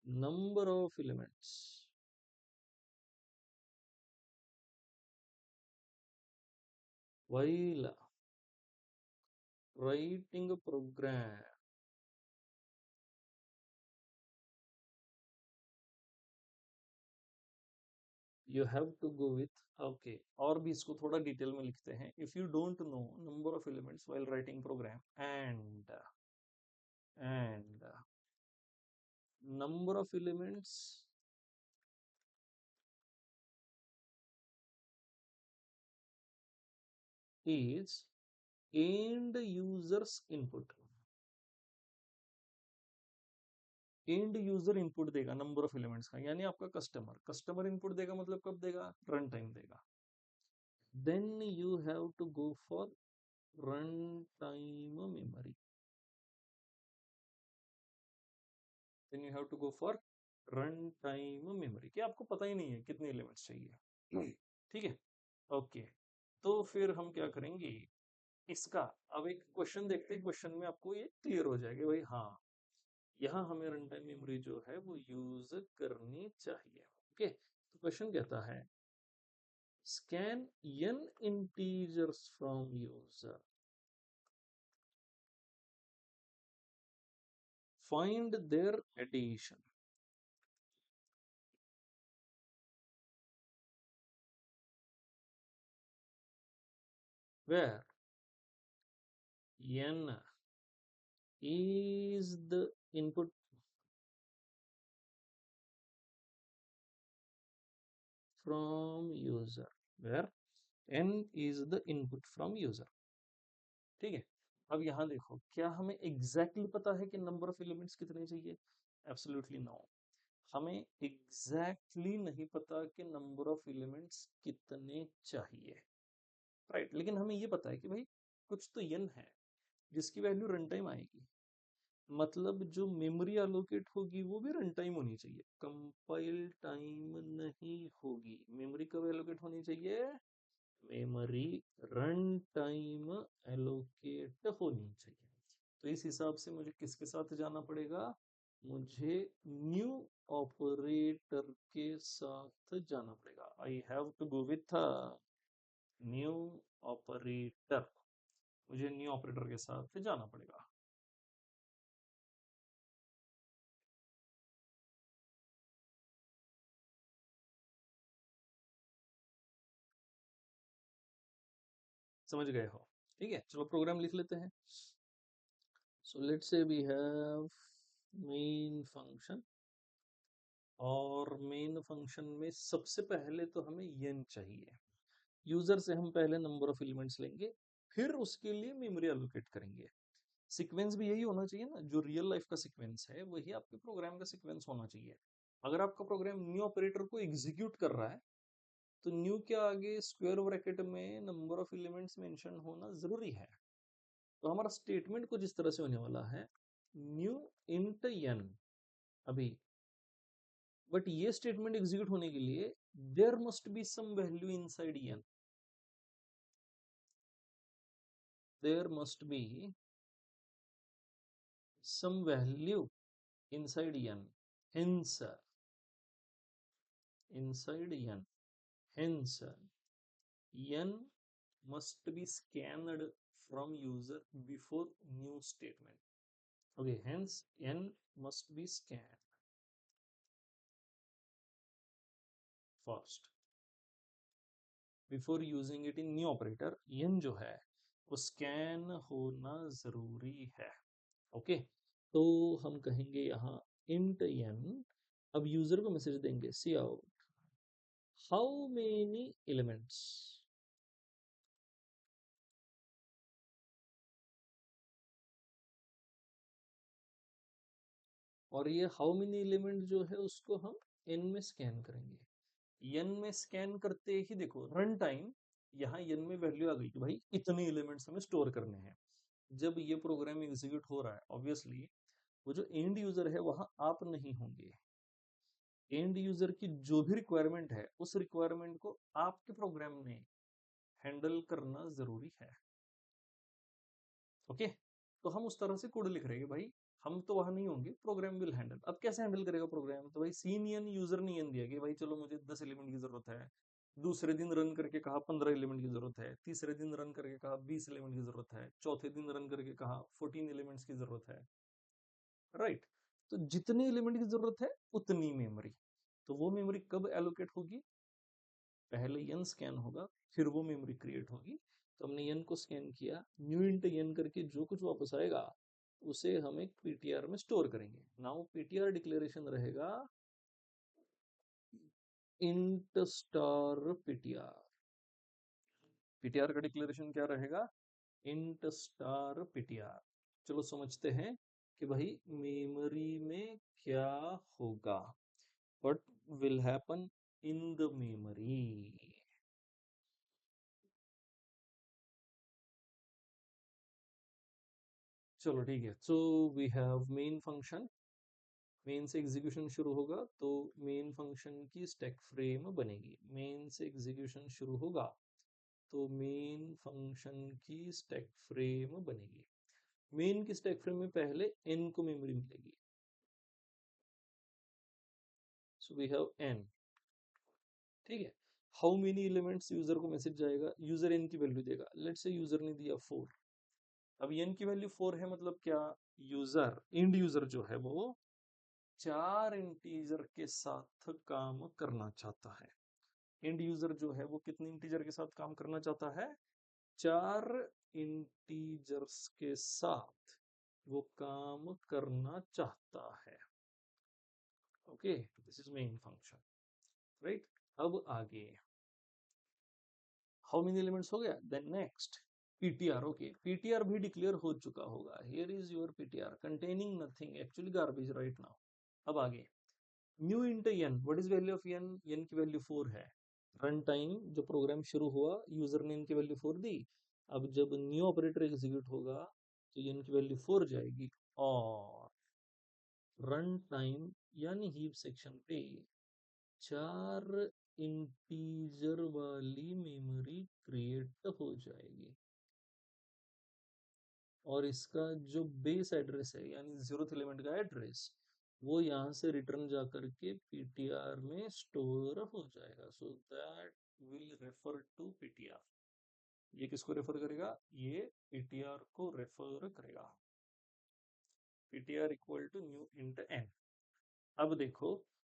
number of elements while writing a program, you have to go with, okay, और भी इसको थोड़ा डिटेल में लिखते हैं। If you don't know number of elements while writing program and number of elements is end users input. And user input देगा number of elements का, यानी आपका कस्टमर, कस्टमर इनपुट देगा, मतलब कब देगा? रन टाइम देगा। Then you have to go for run time memory. Then you have to go for run time memory, कि आपको पता ही नहीं है कितने एलिमेंट्स चाहिए। ठीक है, ओके। तो फिर हम क्या करेंगे इसका, अब एक क्वेश्चन देखते हैं, क्वेश्चन में आपको ये क्लियर हो जाएगा भाई, हाँ यहाँ हमें रन टाइम मेमोरी जो है वो यूज करनी चाहिए। ओके, तो क्वेश्चन कहता है scan n integers from user, find their addition, where n is the input from user, where n is the input from user। ठीक है, अब यहाँ देखो, क्या हमें एग्जैक्टली पता है कि नंबर ऑफ एलिमेंट्स कितने चाहिए? एब्सोल्युटली नो, हमें एग्जैक्टली नहीं पता कि नंबर ऑफ एलिमेंट्स कितने चाहिए, राइट। लेकिन हमें ये पता है कि भाई कुछ तो n है जिसकी वैल्यू रन टाइम आएगी, मतलब जो मेमोरी एलोकेट होगी वो भी रन टाइम होनी चाहिए, कंपाइल टाइम नहीं होगी। मेमोरी कब एलोकेट होनी चाहिए? मेमोरी रन टाइम एलोकेट होनी चाहिए। तो इस हिसाब से मुझे किसके साथ जाना पड़ेगा, मुझे न्यू ऑपरेटर के साथ जाना पड़ेगा। I have to go with new operator, मुझे न्यू ऑपरेटर के साथ जाना पड़ेगा। समझ गए हो? ठीक है, चलो प्रोग्राम लिख लेते हैं। So let's say we have main function, और मेन फंक्शन में सबसे पहले तो हमें n चाहिए। यूजर से हम पहले नंबर ऑफ एलिमेंट्स लेंगे, फिर उसके लिए मेमोरी एलोकेट करेंगे। सीक्वेंस भी यही होना चाहिए ना, जो रियल लाइफ का सीक्वेंस है वही आपके प्रोग्राम का सीक्वेंस होना चाहिए। अगर आपका प्रोग्राम न्यू ऑपरेटर को एग्जीक्यूट कर रहा है तो न्यू के आगे स्क्वायर ब्रैकेट में नंबर ऑफ एलिमेंट्स मेंशन होना जरूरी है। तो हमारा स्टेटमेंट कुछ इस तरह से होने वाला है, न्यू इंट n। अभी बट ये स्टेटमेंट एग्जीक्यूट होने के लिए there must be some value inside n, there must be some value inside n, hence inside n, hence n must be scanned from user before new statement. Okay, hence n must be scanned first before using it in new operator। n जो है वो scan होना जरूरी है। Okay, तो हम कहेंगे यहाँ int n, अब यूजर को मैसेज देंगे सी आउट हाउ मेनी एलिमेंट्स, और ये हाउ मेनी एलिमेंट जो है उसको हम n में स्कैन करेंगे। n में स्कैन करते ही देखो रन टाइम, यहाँ n में वैल्यू आ गई कि भाई इतने एलिमेंट्स हमें स्टोर करने हैं। जब ये प्रोग्राम एग्जीक्यूट हो रहा है ऑब्वियसली वो जो एंड यूजर है वहां आप नहीं होंगे। एंड यूजर की जो भी रिक्वायरमेंट है उस रिक्वायरमेंट को आपके प्रोग्राम में हैंडल करना जरूरी है। ओके, तो हम उस तरह से कोड लिख रहे हैं भाई, हम तो वहां नहीं होंगे, प्रोग्राम विल हैंडल। अब कैसे हैंडल करेगा प्रोग्राम, तो भाई सीन एन यूजर ने एन दिया कि भाई चलो मुझे 10 एलिमेंट की जरूरत है, दूसरे दिन रन करके कहा 15 एलिमेंट की जरूरत है, तीसरे दिन रन करके कहा 20 एलिमेंट की जरूरत है, चौथे दिन रन करके कहा 14 एलिमेंट्स की जरूरत है। राइट, तो जितनी एलिमेंट की जरूरत है उतनी मेमोरी, तो वो मेमोरी कब एलोकेट होगी, पहले n स्कैन होगा फिर वो मेमोरी क्रिएट होगी। तो हमने n को स्कैन किया, न्यू इंट n करके जो कुछ वापस आएगा उसे हम एक ptr में स्टोर करेंगे। नाउ ptr डिक्लेरेशन रहेगा इंट स्टार ptr। ptr का डिक्लेरेशन क्या रहेगा, इंट स्टार ptr। चलो समझते हैं कि भाई मेमोरी में क्या होगा, what will happen in the memory. चलो ठीक है, so we have main function, main से एग्जीक्यूशन शुरू होगा तो मेन फंक्शन की स्टैक फ्रेम बनेगी। मेन से एग्जीक्यूशन शुरू होगा तो मेन फंक्शन की स्टैक फ्रेम बनेगी। मेन की स्टैक फ्रेम में पहले n को मेमोरी मिलेगी, सो वी हैव n। ठीक है, हाउ मेनी एलिमेंट्स यूजर को मैसेज जाएगा, यूजर n की वैल्यू देगा। लेट्स से यूजर ने दिया 4, अब n की वैल्यू 4 है, मतलब क्या, यूजर इंड यूजर जो है वो 4 इंटीजर के साथ काम करना चाहता है। एंड यूजर जो है वो कितने इंटीजर के साथ काम करना चाहता है, 4 इंटीजर्स के साथ वो काम करना चाहता है। Okay, this is main function. Right, अब आगे हाउ मेनी एलिमेंट्स हो गया, then next ptr। Okay, ptr भी डिक्लेयर हो चुका होगा, here is your ptr containing nothing, actually garbage right now. अब आगे new int n, what is value of n, n की वैल्यू 4 है। रन टाइम जो प्रोग्राम शुरू हुआ यूजर ने n की वैल्यू 4 दी, अब जब न्यू ऑपरेटर एग्जीक्यूट होगा तो n की वैल्यू 4 जाएगी, और रन टाइम यानी हीप सेक्शन पे 4 इंटीजर वाली मेमोरी क्रिएट हो जाएगी। और इसका जो बेस एड्रेस है यानी 0th एलिमेंट का एड्रेस वो यहाँ से रिटर्न जा करके पीटीआर में स्टोर हो जाएगा। So that will refer to PTR. ये किसको रेफर करेगा? ये पीटीआर को रेफर करेगा। PTR equal to new int N. अब देखो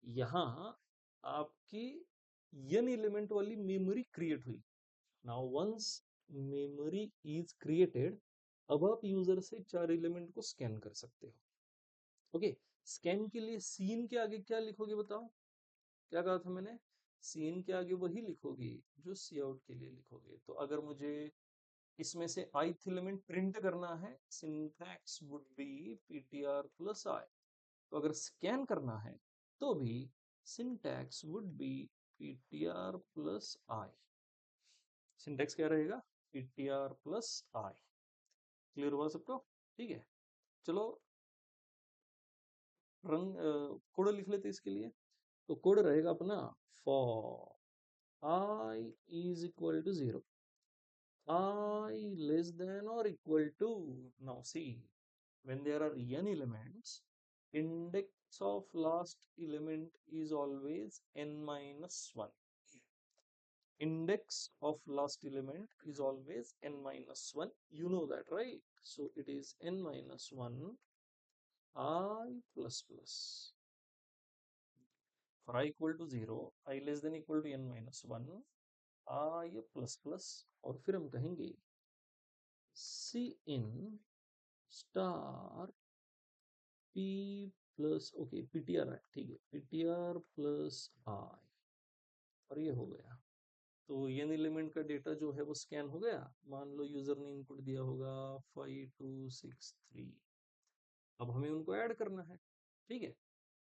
यहाँ आपकी n एलिमेंट वाली मेमोरी क्रिएट हुई। Now once memory is created, अब आप यूजर से 4 एलिमेंट को स्कैन कर सकते हो। ओके, स्कैन के लिए सीन के आगे क्या लिखोगे बताओ? क्या कहा था मैंने? सीन के आगे वही लिखोगे जो सी आउट के लिए लिखोगे। तो अगर मुझे इसमें से ith एलिमेंट प्रिंट करना है, syntax would be ptr plus i। तो अगर स्कैन करना है तो भी syntax would be ptr plus i। Syntax क्या रहेगा? ptr plus i। क्लियर हुआ सबको? ठीक है, चलो रंग कोड लिख लेते इसके लिए। तो कोड रहेगा अपना for i is equal to 0, I less than or equal to, now see, when there are n elements, index of last element is always n minus 1. Index of last element is always n minus 1. You know that, right? So it is n minus 1 I plus plus. For I equal to 0, I less than equal to n minus 1 I plus plus। और फिर हम कहेंगे cin star P plus, okay PTR है, ठीक है, PTR plus i. और ये हो गया। तो एन एलिमेंट का डेटा जो है वो स्कैन हो गया। मान लो यूजर ने इनपुट दिया होगा 5263। अब हमें उनको ऐड करना है। ठीक है,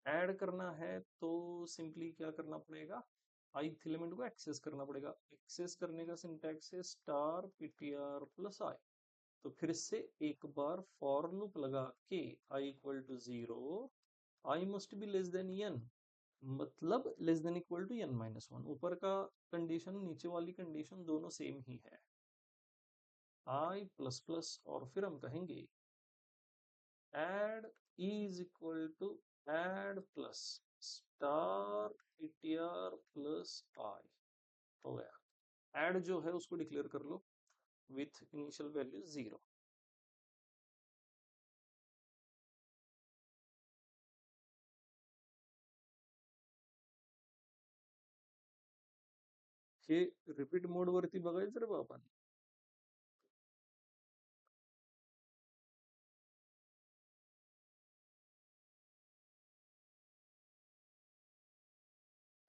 ऐड करना है तो सिंपली क्या करना पड़ेगा? ith एलिमेंट को एक्सेस करना पड़ेगा। एक्सेस करने का सिंटैक्स है स्टार ptr प्लस आई। तो फिर से एक बार फॉर लूप लगा के i equal to 0, i must be less than n, मतलब less than equal to n minus 1। ऊपर का कंडीशन नीचे वाली कंडीशन दोनों सेम ही है, i प्लस प्लस। और फिर हम कहेंगे add is equal to add plus star ptr plus i। हो गया। add जो है उसको डिक्लेयर कर लो विथ इनिशियल वैल्यू 0। हे रिपीट मोड वरती बघायचं रे बाबा।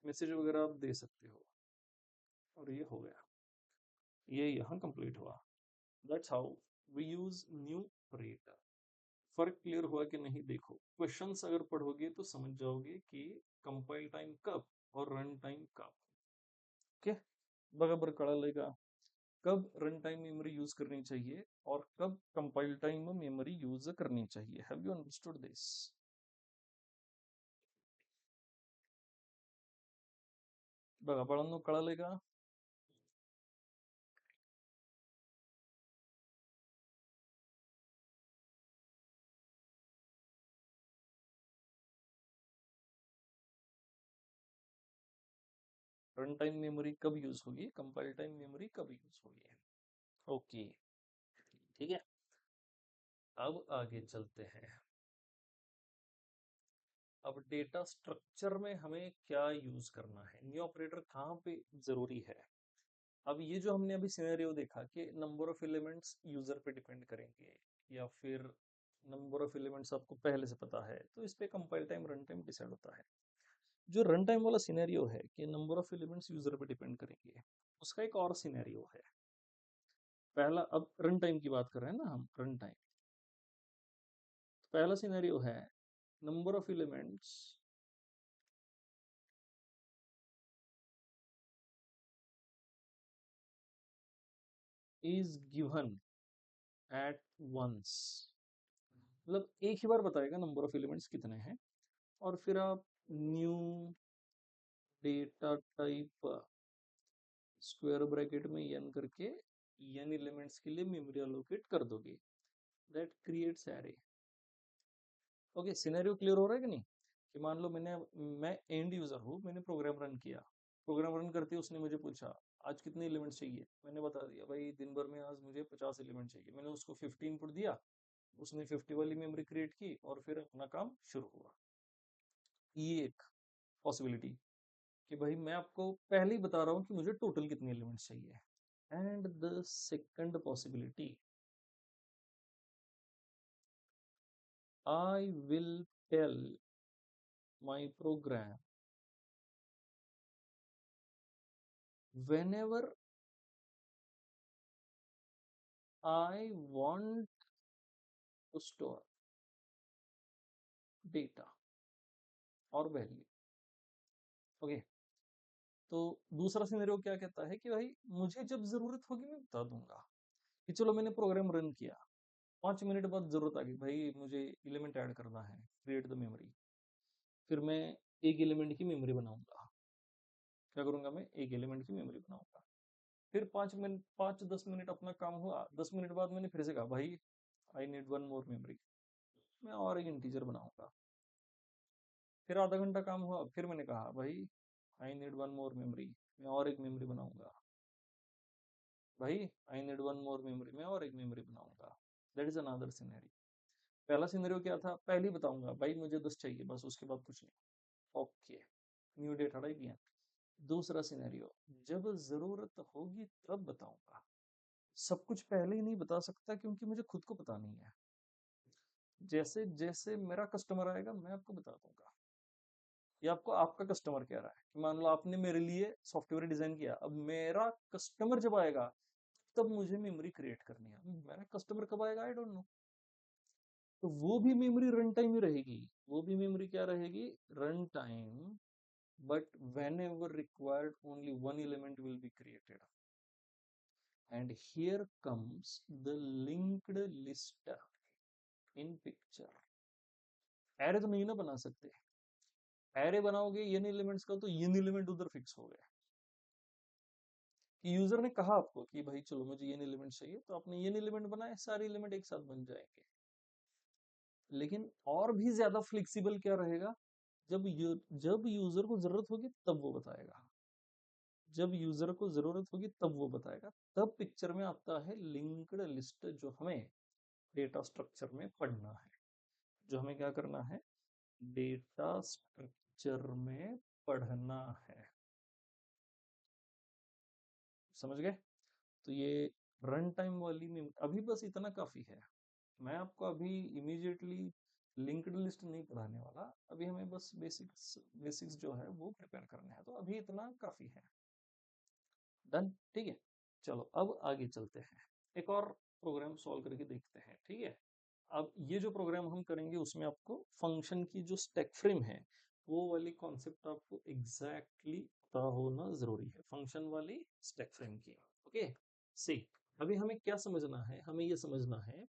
मैसेज वगैरह आप दे सकते हो। और ये हो गया, ये यहाँ कंप्लीट हुआ। That's how we use new operator. फर्क क्लियर हुआ कि नहीं? देखो क्वेश्चंस अगर पढ़ोगे तो समझ जाओगे कि कंपाइल टाइम कब और रन टाइम कब। ओके, बराबर कळालं कब रन टाइम मेमोरी यूज करनी चाहिए और कब कंपाइल टाइम मेमोरी यूज करनी चाहिए। Have you understood this? बघा बाळांनो, कळालंय का? रन टाइम मेमोरी कब यूज होगी, कंपाइल टाइम मेमोरी कब यूज होगी। ओके, ठीक है, अब आगे चलते हैं। अब डेटा स्ट्रक्चर में हमें क्या यूज करना है, न्यू ऑपरेटर कहाँ पे जरूरी है। अब ये जो हमने अभी सिनेरियो देखा कि नंबर ऑफ एलिमेंट्स यूजर पे डिपेंड करेंगे या फिर नंबर ऑफ एलिमेंट्स आपको पहले से पता है, तो इस पे compile time run time decide होता है। जो रन टाइम वाला सिनेरियो है कि नंबर ऑफ एलिमेंट्स यूजर पे डिपेंड करेंगे, उसका एक और सिनेरियो है। पहला, अब रन टाइम की बात कर रहे हैं ना हम, रन टाइम। तो पहला सिनेरियो है number of elements is given at once. मतलब एक ही बार बताएगा नंबर ऑफ एलिमेंट्स कितने हैं, और फिर आप new data type square bracket में n करके n एलिमेंट्स के लिए मेमोरी अलोकेट कर दोगे। That creates array. Okay, scenario clear हो रहा है कि नहीं? कि मान लो मैं एंड यूजर हूँ, मैंने प्रोग्राम रन किया, प्रोग्राम रन करते ही उसने मुझे पूछा आज कितने एलिमेंट चाहिए, मैंने बता दिया भाई दिन भर में आज मुझे 50 एलिमेंट चाहिए, मैंने उसको 50 इनपुट दिया, उसने 50 वाली मेमोरी क्रिएट की और फिर अपना काम शुरू हुआ। ये एक पॉसिबिलिटी कि भाई मैं आपको पहले ही बता रहा हूँ कि मुझे टोटल कितने एलिमेंट्स चाहिए। And the second possibility, I will tell my program whenever I want to store data और वैल्यू। ओके, तो दूसरा सिनेरियो क्या कहता है कि भाई मुझे जब जरूरत होगी मैं बता दूंगा। कि चलो मैंने प्रोग्राम रन किया, 5 मिनट बाद जरूरत आ गई, भाई मुझे एलिमेंट ऐड करना है, क्रिएट द मेमोरी। फिर मैं एक एलिमेंट की मेमोरी बनाऊंगा। क्या करूंगा? मैं एक एलिमेंट की मेमोरी बनाऊंगा। फिर 5 मिनट 5-10 मिनट अपना काम हुआ, 10 मिनट बाद मैंने फिर से कहा भाई I need one more memory, मैं और एक इंटीजर बनाऊंगा। फिर आधा घंटा काम हुआ, फिर मैंने कहा भाई I need one more memory, मैं और एक मेमोरी बनाऊंगा। भाई I need one more memory, मैं और एक मेमोरी बनाऊंगा। That is another scenario. पहला सिनेरियो क्या था? पहले ही बताऊंगा भाई मुझे 10 चाहिए, बस उसके बाद कुछ नहीं। ओके, न्यू डेट हटाई दिया। दूसरा सिनेरियो, जब जरूरत होगी तब बताऊंगा। सब कुछ पहले ही नहीं बता सकता क्योंकि मुझे खुद को पता नहीं है। जैसे जैसे मेरा कस्टमर आएगा मैं आपको बता दूंगा। ये आपको आपका कस्टमर कह रहा है कि मान लो आपने मेरे लिए सॉफ्टवेयर डिजाइन किया, अब मेरा कस्टमर जब आएगा तब मुझे मेमोरी क्रिएट करनी है। मेरा कस्टमर कब आएगा आई डोंट नो। तो वो भी मेमोरी रन टाइम ही रहेगी। वो भी मेमोरी क्या रहेगी? Run time. But when ever required only one element will be created. And here comes the linked list in picture. Array तो नहीं ना बना सकते। एरे बनाओगे इन एलिमेंट्स का तो इन एलिमेंट उधर फिक्स हो गए। कि यूजर ने कहा आपको कि भाई चलो मुझे ये एलिमेंट चाहिए, तो आपने ये एलिमेंट बनाए, सारे एलिमेंट एक साथ बन जाएंगे। लेकिन और भी ज्यादा फ्लेक्सिबल क्या रहेगा? जब यूजर को जरूरत होगी तब वो बताएगा। जब यूजर को जरूरत होगी तब वो बताएगा। तब पिक्चर में आता है लिंक्ड लिस्ट, जो हमें डेटा स्ट्रक्चर में पढ़ना है। जो हमें क्या करना है? डेटा स्ट्रक्चर में पढ़ना है। समझ गए? तो ये रन टाइम वाली में अभी बस इतना काफी है। मैं आपको अभी इमीडिएटली लिंक्ड लिस्ट नहीं पढ़ाने वाला। अभी हमें बस बेसिक्स बेसिक्स जो है वो प्रिपेयर करने हैं, तो अभी इतना काफी है। डन, ठीक है। चलो अब आगे चलते हैं, एक और प्रोग्राम सॉल्व करके देखते हैं, ठीक है। अब ये जो प्रोग्राम हम करेंगे उसमें आपको फंक्शन की जो स्टैक फ्रेम है वो वाली कॉन्सेप्ट आपको एग्जैक्टली पता होना जरूरी है, फंक्शन वाली स्टैक फ्रेम की। ओके, सी, अभी हमें क्या समझना है? हमें ये समझना है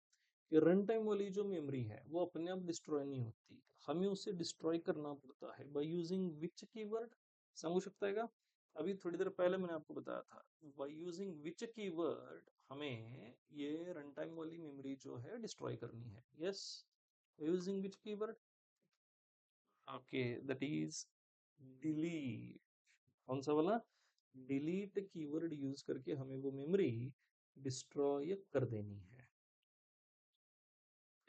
कि रन टाइम वाली जो मेमोरी है वो अपने आप डिस्ट्रॉय नहीं होती, हमें उसे डिस्ट्रॉय करना पड़ता है बाय यूजिंग विच कीवर्ड। समझ सकता है? अभी थोड़ी देर पहले मैंने आपको बताया था, बाय यूजिंग विच कीवर्ड हमें ये रन टाइम वाली मेमोरी जो है डिस्ट्रॉय करनी है। Yes, using which keyword? Okay, that is delete. कौन सा वाला? डिलीट कीवर्ड यूज करके हमें वो मेमोरी डिस्ट्रॉय कर देनी है,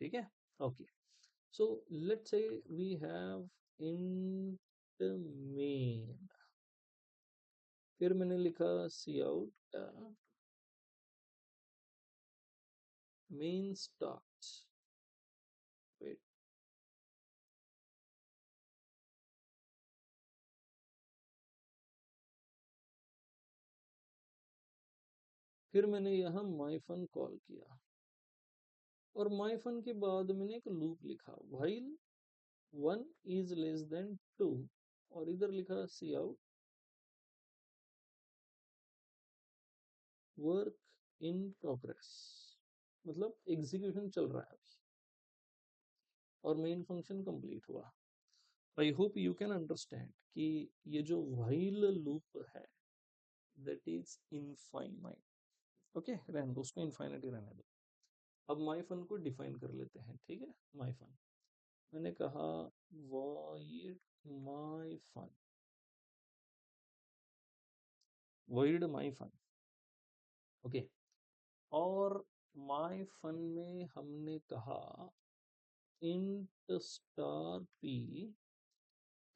ठीक है। Okay, so let's say we have int main, फिर मैंने लिखा cout main start। वेट, फिर मैंने यहाँ myfun कॉल किया और myfun के बाद मैंने एक लूप लिखा while 1 is less than 2 और इधर लिखा cout work in progress, मतलब एग्जीक्यूशन चल रहा है अभी और मेन फंक्शन कंप्लीट हुआ। आई होप यू कैन अंडरस्टैंड कि ये जो while लूप है दैट इज इनफाइनाइट। ओके, रहने दो उसको, इनफाइनाइट ही रहने दो। अब माई फन को डिफाइन कर लेते हैं, ठीक है। माई फन, मैंने कहा void माई फन, void माई फन, ओके। और माई फन में हमने कहा int star p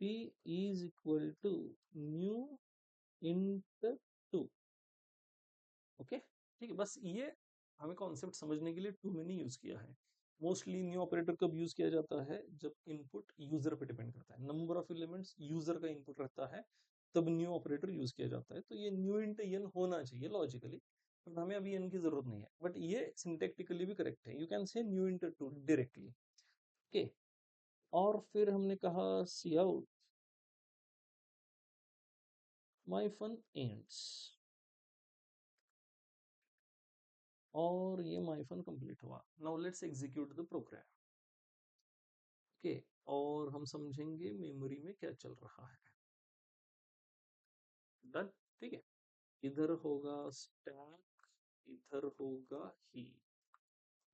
is equal to new int 2, okay. ठीक है, बस ये हमें कॉन्सेप्ट समझने के लिए टू मैंने यूज किया है। मोस्टली न्यू ऑपरेटर कब यूज किया जाता है, जब इनपुट यूजर पे डिपेंड करता है, नंबर ऑफ एलिमेंट्स यूजर का इनपुट रहता है, तब न्यू ऑपरेटर यूज किया जाता है। तो ये न्यू इंट एन होना चाहिए लॉजिकली, बट हमें अभी एन की जरूरत नहीं है, बट ये सिंटेक्टिकली भी करेक्ट है, you can say new int two directly, okay. और फिर हमने कहा cout my fun ends, और ये माई फन कंप्लीट हुआ। Now let's execute the program, okay. और हम समझेंगे मेमोरी में क्या चल रहा है। डन, ठीक है। इधर होगा स्टैक, इधर होगा ही।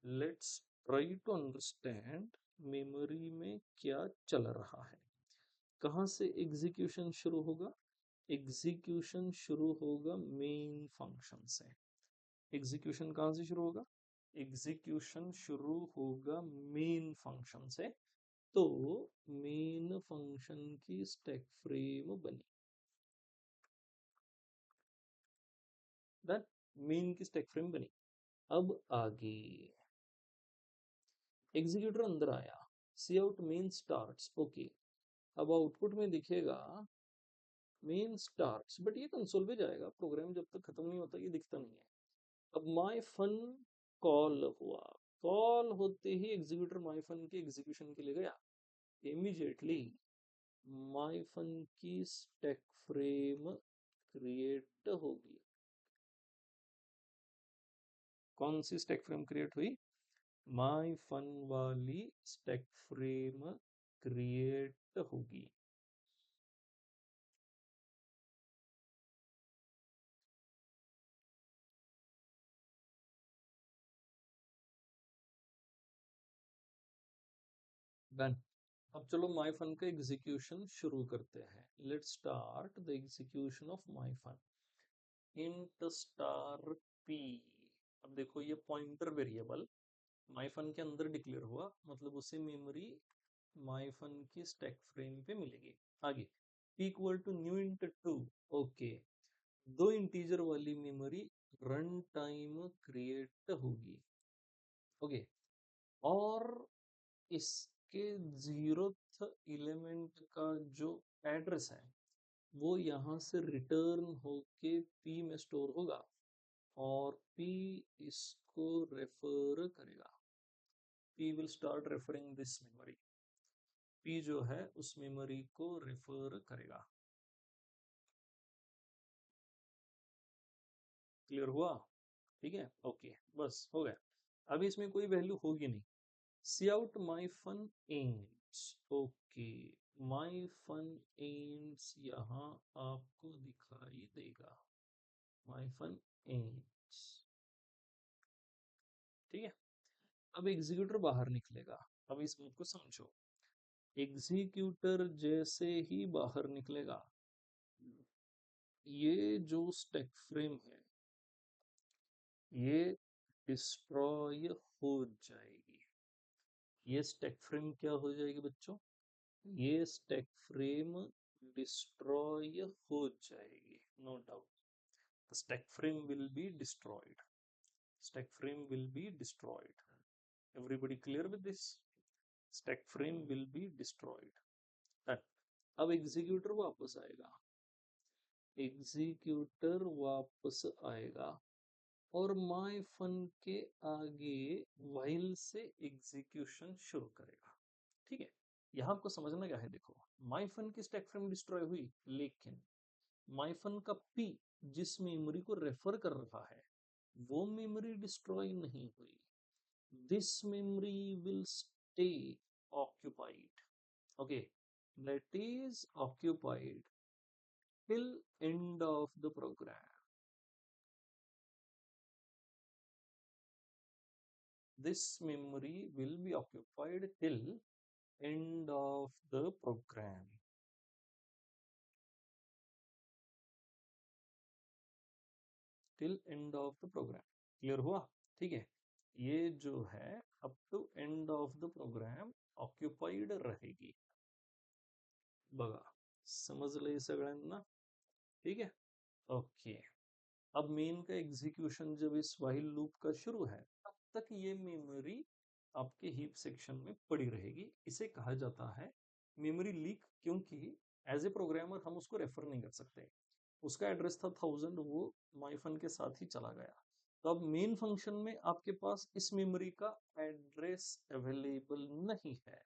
Let's try to understand memory में क्या चल रहा है। कहाँ से एग्जीक्यूशन शुरू होगा, एग्जीक्यूशन शुरू होगा मेन फंक्शन से। एग्जीक्यूशन कहाँ से शुरू होगा, एग्जीक्यूशन शुरू होगा मेन फंक्शन से। तो मेन फंक्शन की स्टैक फ्रेम बनी, मेन की स्टैक फ्रेम बनी। अब आगे एग्जीक्यूटर अंदर आया, सी आउट मेन स्टार्ट्स, ओके। अब आउटपुट में दिखेगा मेन स्टार्ट्स, बट ये कंसोल पे जाएगा, प्रोग्राम जब तक खत्म नहीं होता ये दिखता नहीं है। अब माई फन कॉल हुआ, कॉल होते ही एग्जीक्यूटर माई फन के एग्जीक्यूशन के लिए गया। इमीडिएटली माई फन की स्टैक फ्रेम क्रिएट होगी। कौन सी स्टैक फ्रेम क्रिएट हुई, माई फन वाली स्टैक फ्रेम क्रिएट होगी। डन। अब चलो माई फन का एग्जीक्यूशन शुरू करते हैं। Let's start the execution of my fun. Int star P, अब देखो ये पॉइंटर वेरिएबल माई फन के अंदर डिक्लेयर हुआ, मतलब उसे मेमोरी माई फन की स्टैक फ्रेम पे मिलेगी। आगे p equal to new int 2, okay. दो इंटीजर वाली मेमोरी रन टाइम क्रिएट होगी, ओके। और इसके 0th एलिमेंट का जो एड्रेस है वो यहाँ से रिटर्न होके p में स्टोर होगा, और p इसको रेफर करेगा। p will start referring this memory, p जो है उस मेमोरी को रेफर करेगा। क्लियर हुआ, ठीक है, ओके, बस हो गया। अभी इसमें कोई वैल्यू होगी नहीं। Cout my fun ends, okay. My fun ends यहाँ आपको दिखाई देगा, माई फन एंड्स, ठीक है। अब एग्जीक्यूटर बाहर निकलेगा। अब इस बात को समझो, एग्जीक्यूटर जैसे ही बाहर निकलेगा, ये जो स्टैक फ्रेम है ये डिस्ट्रॉय हो जाएगी। ये स्टैक फ्रेम क्या हो जाएगी बच्चों, ये स्टैक फ्रेम डिस्ट्रॉय हो जाएगी, no doubt. The stack frame will be destroyed, stack frame will be destroyed. Everybody clear with this, stack frame will be destroyed. अब एग्जीक्यूटर वापस आएगा, एग्जीक्यूटर वापस आएगा और माई फन के आगे व्हाइल से एग्जीक्यूशन शुरू करेगा, ठीक है। यहां आपको समझना क्या है, देखो माई फन की स्टैक फ्रेम डिस्ट्रॉय हुई, लेकिन माई फन का पी जिस मेमोरी को रेफर कर रहा है वो मेमोरी डिस्ट्रॉय नहीं हुई। This memory will stay occupied, okay, that is occupied till end of the program, this memory will be occupied till end of the program. Till end of the program. Clear हुआ? ठीक है, ये जो है up to end of the program occupied रहेगी। बघा, समजलंय सगळ्यांना? ठीक है, ओके। अब मेन का एग्जीक्यूशन जब इस व्हाइल लूप का शुरू है तब तक ये मेमोरी आपके हीप सेक्शन में पड़ी रहेगी। इसे कहा जाता है मेमोरी लीक, क्योंकि एज ए प्रोग्रामर हम उसको रेफर नहीं कर सकते। उसका एड्रेस था 1000, वो माइफन के साथ ही चला गया। तो अब मेन फंक्शन में आपके पास इस मेमोरी का एड्रेस अवेलेबल नहीं है,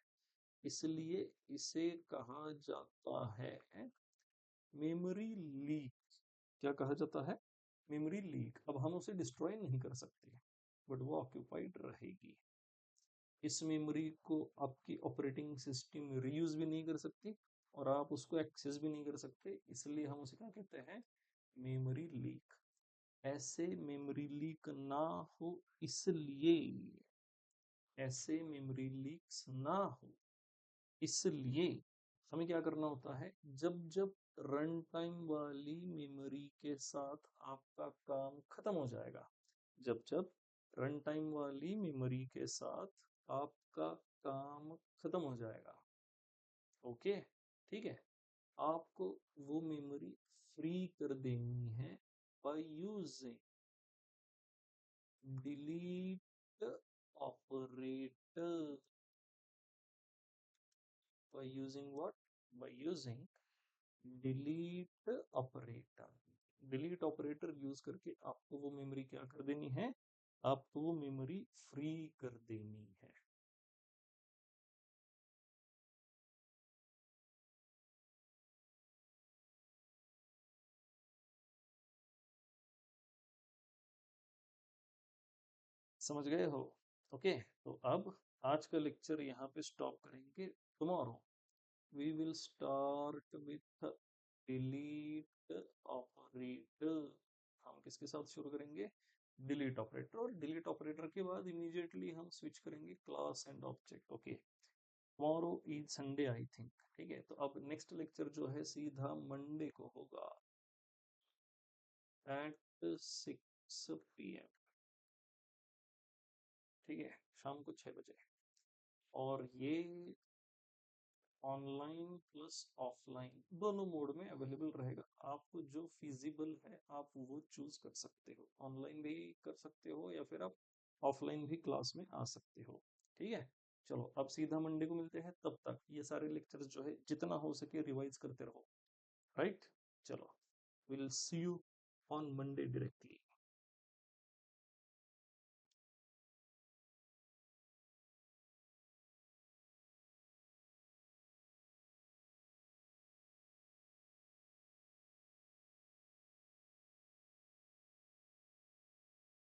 इसलिए इसे कहा जाता है मेमोरी लीक। क्या कहा जाता है? Memory leak. अब हम उसे डिस्ट्रॉय नहीं कर सकते, बट वो ऑक्यूपाइड रहेगी। इस मेमोरी को आपकी ऑपरेटिंग सिस्टम रीयूज भी नहीं कर सकती और आप उसको एक्सेस भी नहीं कर सकते, इसलिए हम उसे क्या कहते हैं? Memory leak. ऐसे मेमोरी लीक ना हो इसलिए, ऐसे मेमोरी लीक्स ना हो इसलिए हमें क्या करना होता है? जब जब रन टाइम वाली मेमोरी के साथ आपका काम खत्म हो जाएगा, जब जब रन टाइम वाली मेमोरी के साथ आपका काम खत्म हो जाएगा, ओके, ठीक है, आपको वो मेमोरी फ्री कर देनी है by using delete operator. by using what? By using delete operator. Delete operator use करके आपको वो मेमोरी क्या कर देनी है? आपको वो मेमोरी फ्री कर देनी है। समझ गए हो? ओके, तो अब आज का लेक्चर यहाँ पे स्टॉप करेंगे। Tomorrow we will start with delete operator. हम किसके साथ शुरू करेंगे? Delete operator. और डिलीट ऑपरेटर के बाद इमीडिएटली हम स्विच करेंगे class and object. Okay, tomorrow is Sunday I think. ठीक है, तो अब नेक्स्ट लेक्चर जो है सीधा मंडे को होगा एट 6 PM। ठीक है, शाम को 6 बजे। और ये ऑनलाइन प्लस ऑफलाइन दोनों मोड में अवेलेबल रहेगा। आपको जो फिजिबल है आप वो चूज कर सकते हो, ऑनलाइन भी कर सकते हो या फिर आप ऑफलाइन भी क्लास में आ सकते हो। ठीक है, चलो अब सीधा मंडे को मिलते हैं। तब तक ये सारे लेक्चर्स जो है जितना हो सके रिवाइज करते रहो। राइट, चलो, will see you on Monday directly.